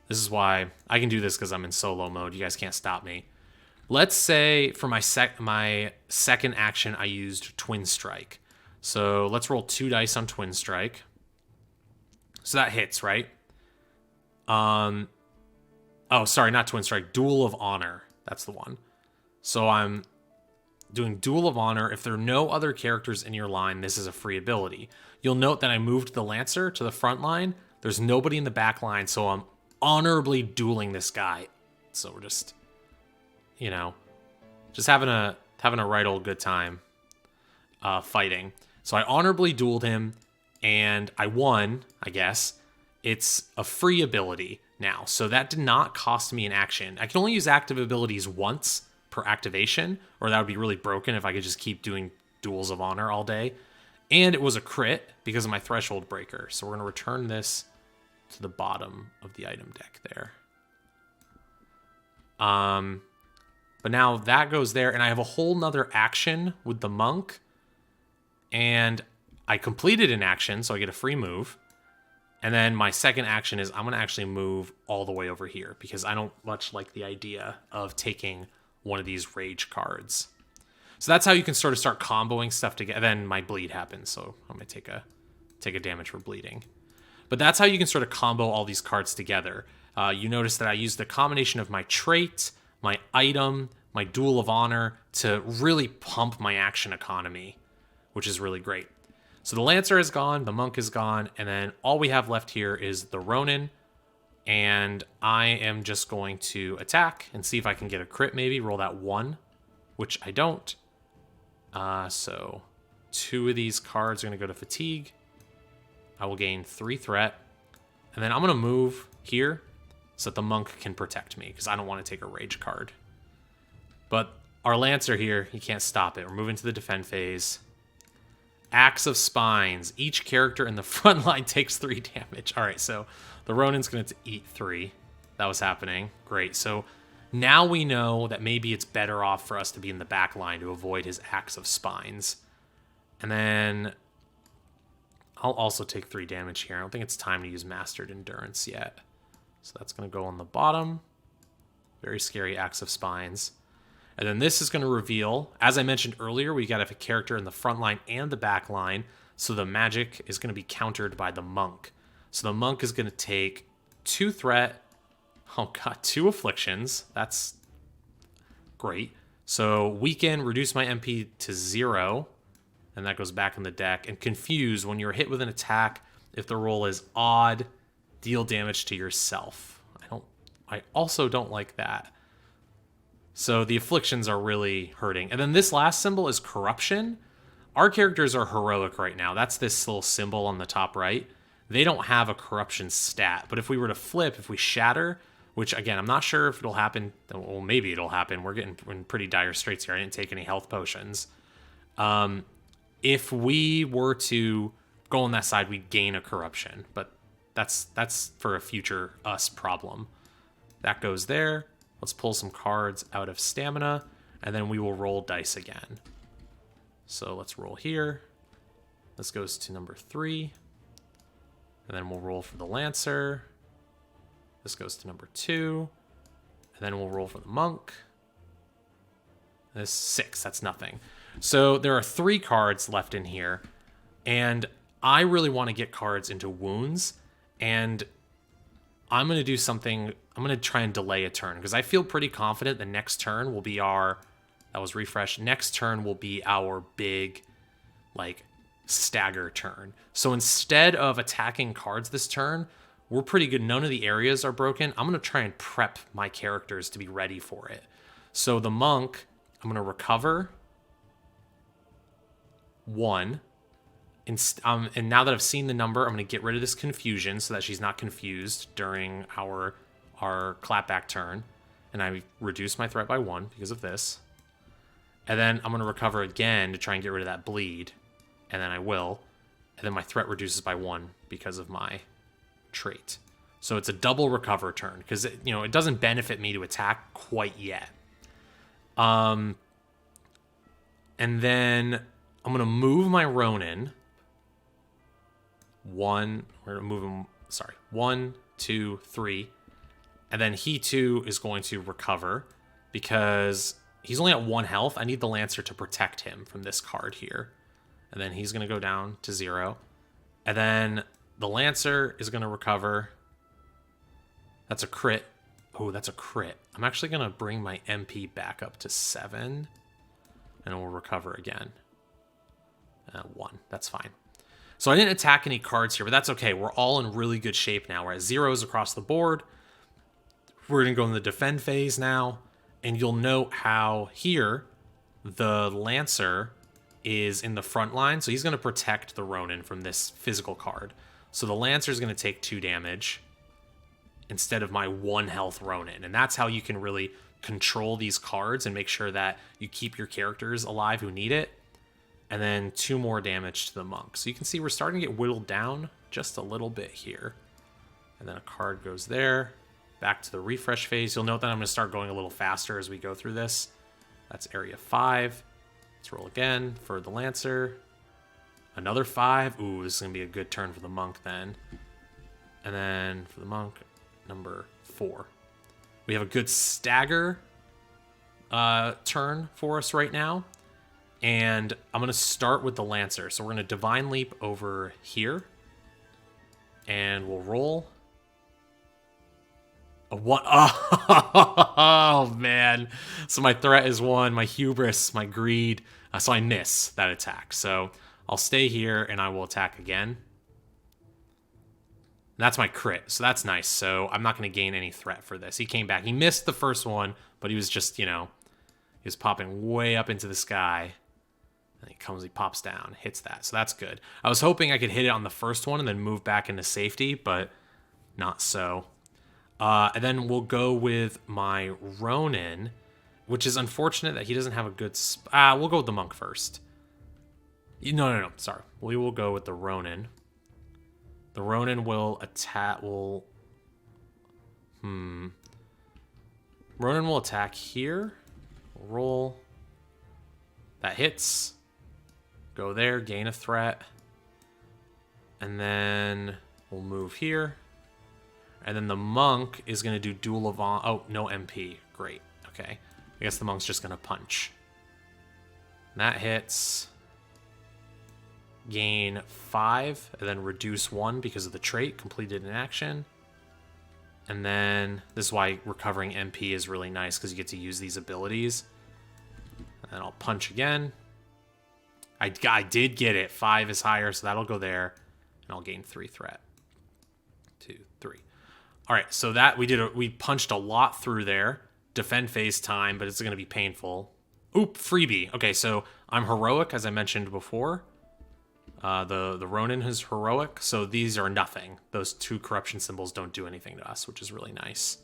This is why I can do this, because I'm in solo mode. You guys can't stop me. Let's say for my second action, I used Twin Strike. So let's roll 2 dice on Twin Strike. So that hits, right? Oh, sorry, not Twin Strike. Duel of Honor. That's the one. So I'm doing Duel of Honor. If there are no other characters in your line, this is a free ability. You'll note that I moved the Lancer to the front line. There's nobody in the back line, so I'm honorably dueling this guy. So we're just... just having a right old good time fighting. So I honorably dueled him, and I won, I guess. It's a free ability now, so that did not cost me an action. I can only use active abilities once per activation, or that would be really broken if I could just keep doing Duels of Honor all day. And it was a crit because of my Threshold Breaker. So we're going to return this to the bottom of the item deck there. But now that goes there, and I have a whole nother action with the monk. And I completed an action, so I get a free move. And then my second action is I'm going to actually move all the way over here because I don't much like the idea of taking one of these rage cards. So that's how you can sort of start comboing stuff together. Then my bleed happens, so I'm going to take a damage for bleeding. But that's how you can sort of combo all these cards together. You notice that I used the combination of my trait, my item, my Duel of Honor to really pump my action economy, which is really great. So the Lancer is gone, the Monk is gone, and then all we have left here is the Ronin. And I am just going to attack and see if I can get a crit maybe, roll that 1, which I don't. So 2 of these cards are going to go to Fatigue. I will gain 3 threat. And then I'm going to move here so that the Monk can protect me because I don't want to take a Rage card. But our Lancer here, he can't stop it. We're moving to the defend phase. Axe of Spines. Each character in the front line takes 3 damage. All right, so the Ronin's going to eat 3. That was happening. Great. So now we know that maybe it's better off for us to be in the back line to avoid his Axe of Spines. And then I'll also take 3 damage here. I don't think it's time to use Mastered Endurance yet. So that's going to go on the bottom. Very scary Axe of Spines. And then this is going to reveal, as I mentioned earlier, we got to have a character in the front line and the back line. So the magic is going to be countered by the Monk. So the Monk is going to take 2 threat. Oh god, 2 afflictions. That's great. So weaken, reduce my MP to 0. And that goes back in the deck. And confuse, when you're hit with an attack, if the roll is odd, deal damage to yourself. I also don't like that. So the afflictions are really hurting. And then this last symbol is corruption. Our characters are heroic right now. That's this little symbol on the top right. They don't have a corruption stat. But if we were to flip, if we shatter, which again, I'm not sure if it'll happen. Well, maybe it'll happen. We're getting in pretty dire straits here. I didn't take any health potions. If we were to go on that side, we'd gain a corruption. But that's for a future us problem. That goes there. Let's pull some cards out of stamina, and then we will roll dice again. So let's roll here. This goes to number 3. And then we'll roll for the Lancer. This goes to number 2. And then we'll roll for the Monk. This 6, that's nothing. So there are 3 cards left in here, and I really want to get cards into wounds, and I'm going to do something. I'm going to try and delay a turn because I feel pretty confident the next turn will be that was refreshed. Next turn will be our big, stagger turn. So instead of attacking cards this turn, we're pretty good. None of the areas are broken. I'm going to try and prep my characters to be ready for it. So the Monk, I'm going to recover 1. And now that I've seen the number, I'm going to get rid of this confusion so that she's not confused during our clapback turn. And I reduce my threat by 1 because of this. And then I'm going to recover again to try and get rid of that bleed. And then I will. And then my threat reduces by 1 because of my trait. So it's a double recover turn because it doesn't benefit me to attack quite yet. And then I'm going to move my Ronin. 1, we're going to move him, 1, 2, 3. And then he too is going to recover because he's only at 1 health. I need the Lancer to protect him from this card here. And then he's going to go down to 0. And then the Lancer is going to recover. That's a crit. Oh, that's a crit. I'm actually going to bring my MP back up to 7. And we'll recover again. 1. That's fine. So I didn't attack any cards here, but that's okay. We're all in really good shape now. We're at 0s across the board. We're going to go in the defend phase now. And you'll note how here the Lancer is in the front line. So he's going to protect the Ronin from this physical card. So the Lancer is going to take 2 damage instead of my 1 health Ronin. And that's how you can really control these cards and make sure that you keep your characters alive who need it. And then 2 more damage to the Monk. So you can see we're starting to get whittled down just a little bit here. And then a card goes there. Back to the refresh phase. You'll note that I'm going to start going a little faster as we go through this. That's area 5. Let's roll again for the Lancer. Another 5. Ooh, this is going to be a good turn for the Monk then. And then for the Monk, number 4. We have a good stagger turn for us right now. And I'm going to start with the Lancer. So we're going to Divine Leap over here. And we'll roll. A what? Oh, man. So my threat is 1, my hubris, my greed. So I miss that attack. So I'll stay here and I will attack again. And that's my crit. So that's nice. So I'm not going to gain any threat for this. He came back. He missed the first one, but he was just, you know, he was popping way up into the sky. And he pops down, hits that. So that's good. I was hoping I could hit it on the first one and then move back into safety, but not so. And then we'll go with my Ronin, which is unfortunate that he doesn't have a good... we'll go with the Monk first. No. Sorry. We will go with the Ronin. The Ronin will attack... Ronin will attack here. We'll roll. That hits. Go there, gain a threat. And then we'll move here. And then the Monk is going to do Duel of Honor. Oh, no MP. Great. Okay. I guess the Monk's just going to punch. And that hits. Gain 5. And then reduce 1 because of the trait. Completed in action. And then this is why recovering MP is really nice because you get to use these abilities. And then I'll punch again. I did get it. 5 is higher, so that'll go there. And I'll gain 3 threat. 2, 3. All right, so that we punched a lot through there. Defend phase time, but it's going to be painful. Oop, freebie. Okay, so I'm heroic, as I mentioned before. The Ronin is heroic, so these are nothing. Those 2 corruption symbols don't do anything to us, which is really nice.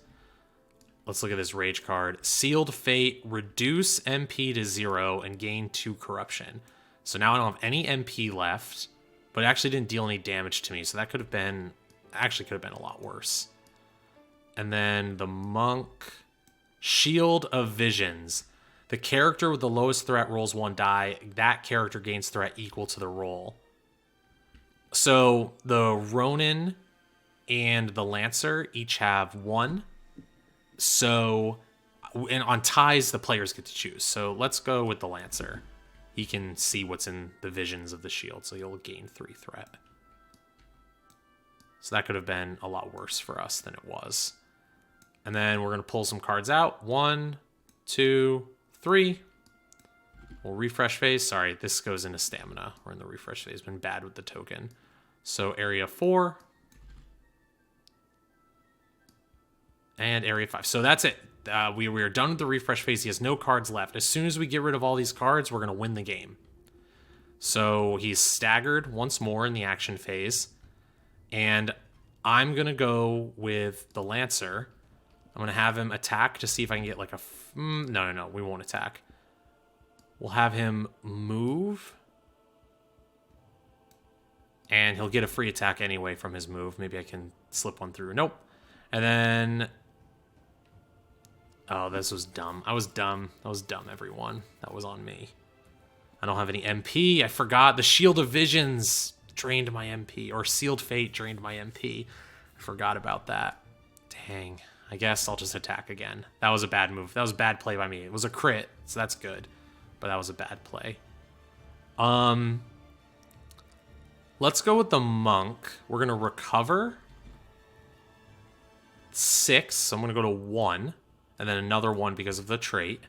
Let's look at this rage card. Sealed Fate, reduce MP to 0 and gain 2 corruption. So now I don't have any MP left, but it actually didn't deal any damage to me, so that could have been a lot worse. And then the Monk, Shield of Visions. The character with the lowest threat rolls 1 die. That character gains threat equal to the roll. So the Ronin and the Lancer each have 1. So, and on ties, the players get to choose. So let's go with the Lancer. He can see what's in the visions of the shield, so he'll gain 3 threat. So that could have been a lot worse for us than it was. And then we're going to pull some cards out. 1, 2, 3. We'll refresh phase. Sorry, this goes into stamina. We're in the refresh phase. Been bad with the token. So area 4. And area 5. So that's it. We are done with the refresh phase. He has no cards left. As soon as we get rid of all these cards, we're going to win the game. So he's staggered once more in the action phase. And I'm going to go with the Lancer. I'm going to have him attack to see if I can get like a... No. We won't attack. We'll have him move. And he'll get a free attack anyway from his move. Maybe I can slip one through. Nope. And then... Oh, this was dumb. I was dumb. That was dumb, everyone. That was on me. I don't have any MP. I forgot. The Shield of Visions drained my MP. Or Sealed Fate drained my MP. I forgot about that. Dang. I guess I'll just attack again. That was a bad move. That was a bad play by me. It was a crit, so that's good. But that was a bad play. Let's go with the Monk. We're going to recover 6. So I'm going to go to 1. And then another 1 because of the trait.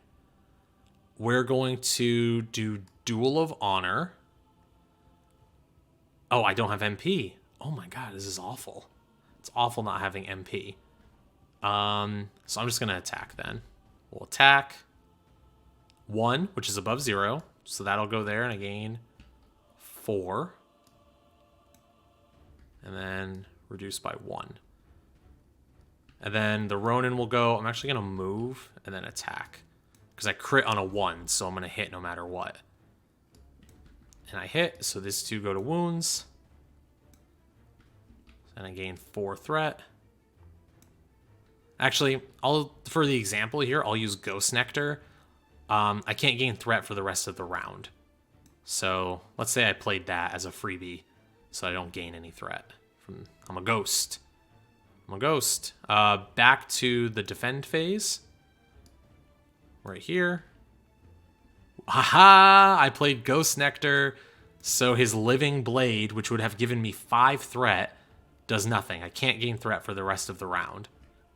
We're going to do Duel of Honor. Oh, I don't have MP. Oh my god, this is awful. It's awful not having MP. So I'm just going to attack then. We'll attack 1, which is above 0. So that'll go there and I gain 4. And then reduce by 1. And then the Ronin will go. I'm actually going to move and then attack. Because I crit on a 1, so I'm going to hit no matter what. And I hit, so these 2 go to wounds. And I gain 4 threat. Actually, for the example here, I'll use Ghost Nectar. I can't gain threat for the rest of the round. So let's say I played that as a freebie, so I don't gain any threat. I'm a ghost. I'm a ghost. Back to the defend phase. Right here. Haha! I played Ghost Nectar, so his Living Blade, which would have given me 5 threat, does nothing. I can't gain threat for the rest of the round.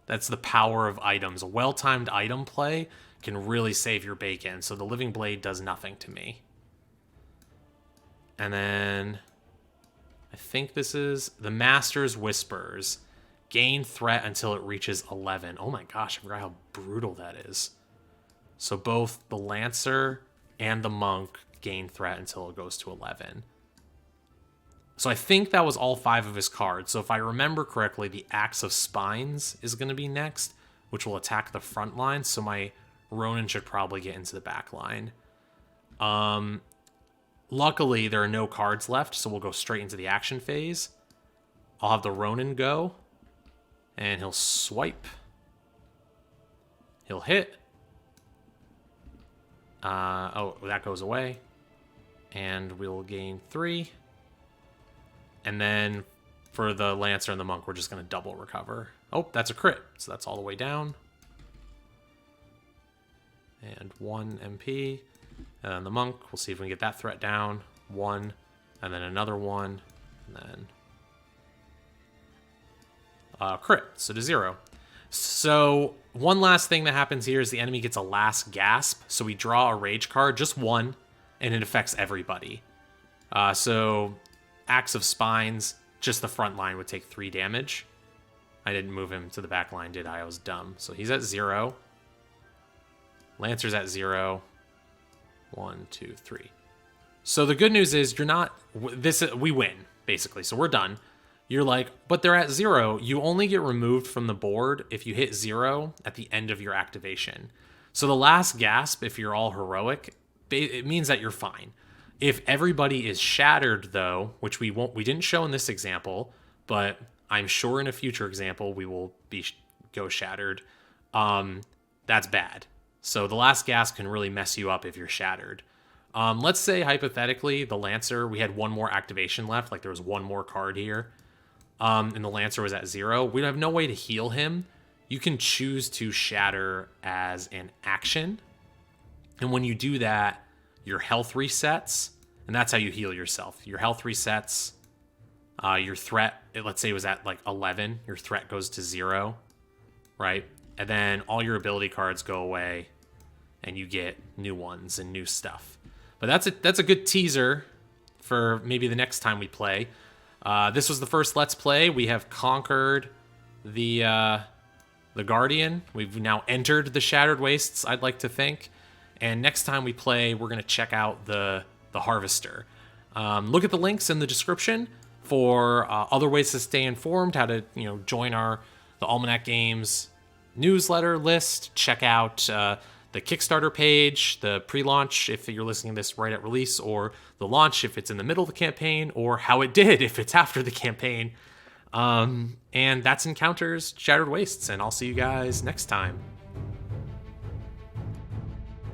That's the power of items. A well-timed item play can really save your bacon, so the Living Blade does nothing to me. And then I think this is the Master's Whispers. Gain threat until it reaches 11. Oh my gosh, I forgot how brutal that is. So both the Lancer and the Monk gain threat until it goes to 11. So I think that was all 5 of his cards. So if I remember correctly, the Axe of Spines is going to be next, which will attack the front line. So my Ronin should probably get into the back line. Luckily, there are no cards left, so we'll go straight into the action phase. I'll have the Ronin go, and he'll swipe. He'll hit. Oh, that goes away. And we'll gain 3. And then for the Lancer and the Monk, we're just going to double recover. Oh, that's a crit. So that's all the way down. And 1 MP. And then the Monk, we'll see if we can get that threat down. 1. And then another 1. And then crit. So to 0. So one last thing that happens here is the enemy gets a last gasp. So we draw a rage card, just 1, and it affects everybody. So Axe of Spines, just the front line would take 3 damage. I didn't move him to the back line, did I? I was dumb. So he's at 0. Lancer's at 0. 1, 2, 3. So the good news is we win, basically. So we're done. You're like, but they're at 0. You only get removed from the board if you hit 0 at the end of your activation. So the last gasp, if you're all heroic, it means that you're fine. If everybody is shattered, though, which we didn't show in this example, but I'm sure in a future example we will go shattered. That's bad. So the last gasp can really mess you up if you're shattered. Let's say, hypothetically, the Lancer, we had 1 more activation left, like there was 1 more card here, and the Lancer was at 0. We'd have no way to heal him. You can choose to shatter as an action, and when you do that, your health resets, and that's how you heal yourself. Your health resets, your threat, let's say it was at like 11, your threat goes to 0, right? And then all your ability cards go away, and you get new ones and new stuff. But that's a good teaser for maybe the next time we play. This was the first Let's Play. We have conquered the Guardian. We've now entered the Shattered Wastes, I'd like to think. And next time we play, we're going to check out the Harvester. Look at the links in the description for other ways to stay informed, how to join the Almanac Games newsletter list. Check out the Kickstarter page, the pre-launch if you're listening to this right at release, or the launch if it's in the middle of the campaign, or how it did if it's after the campaign. And that's Encounters Shattered Wastes, and I'll see you guys next time.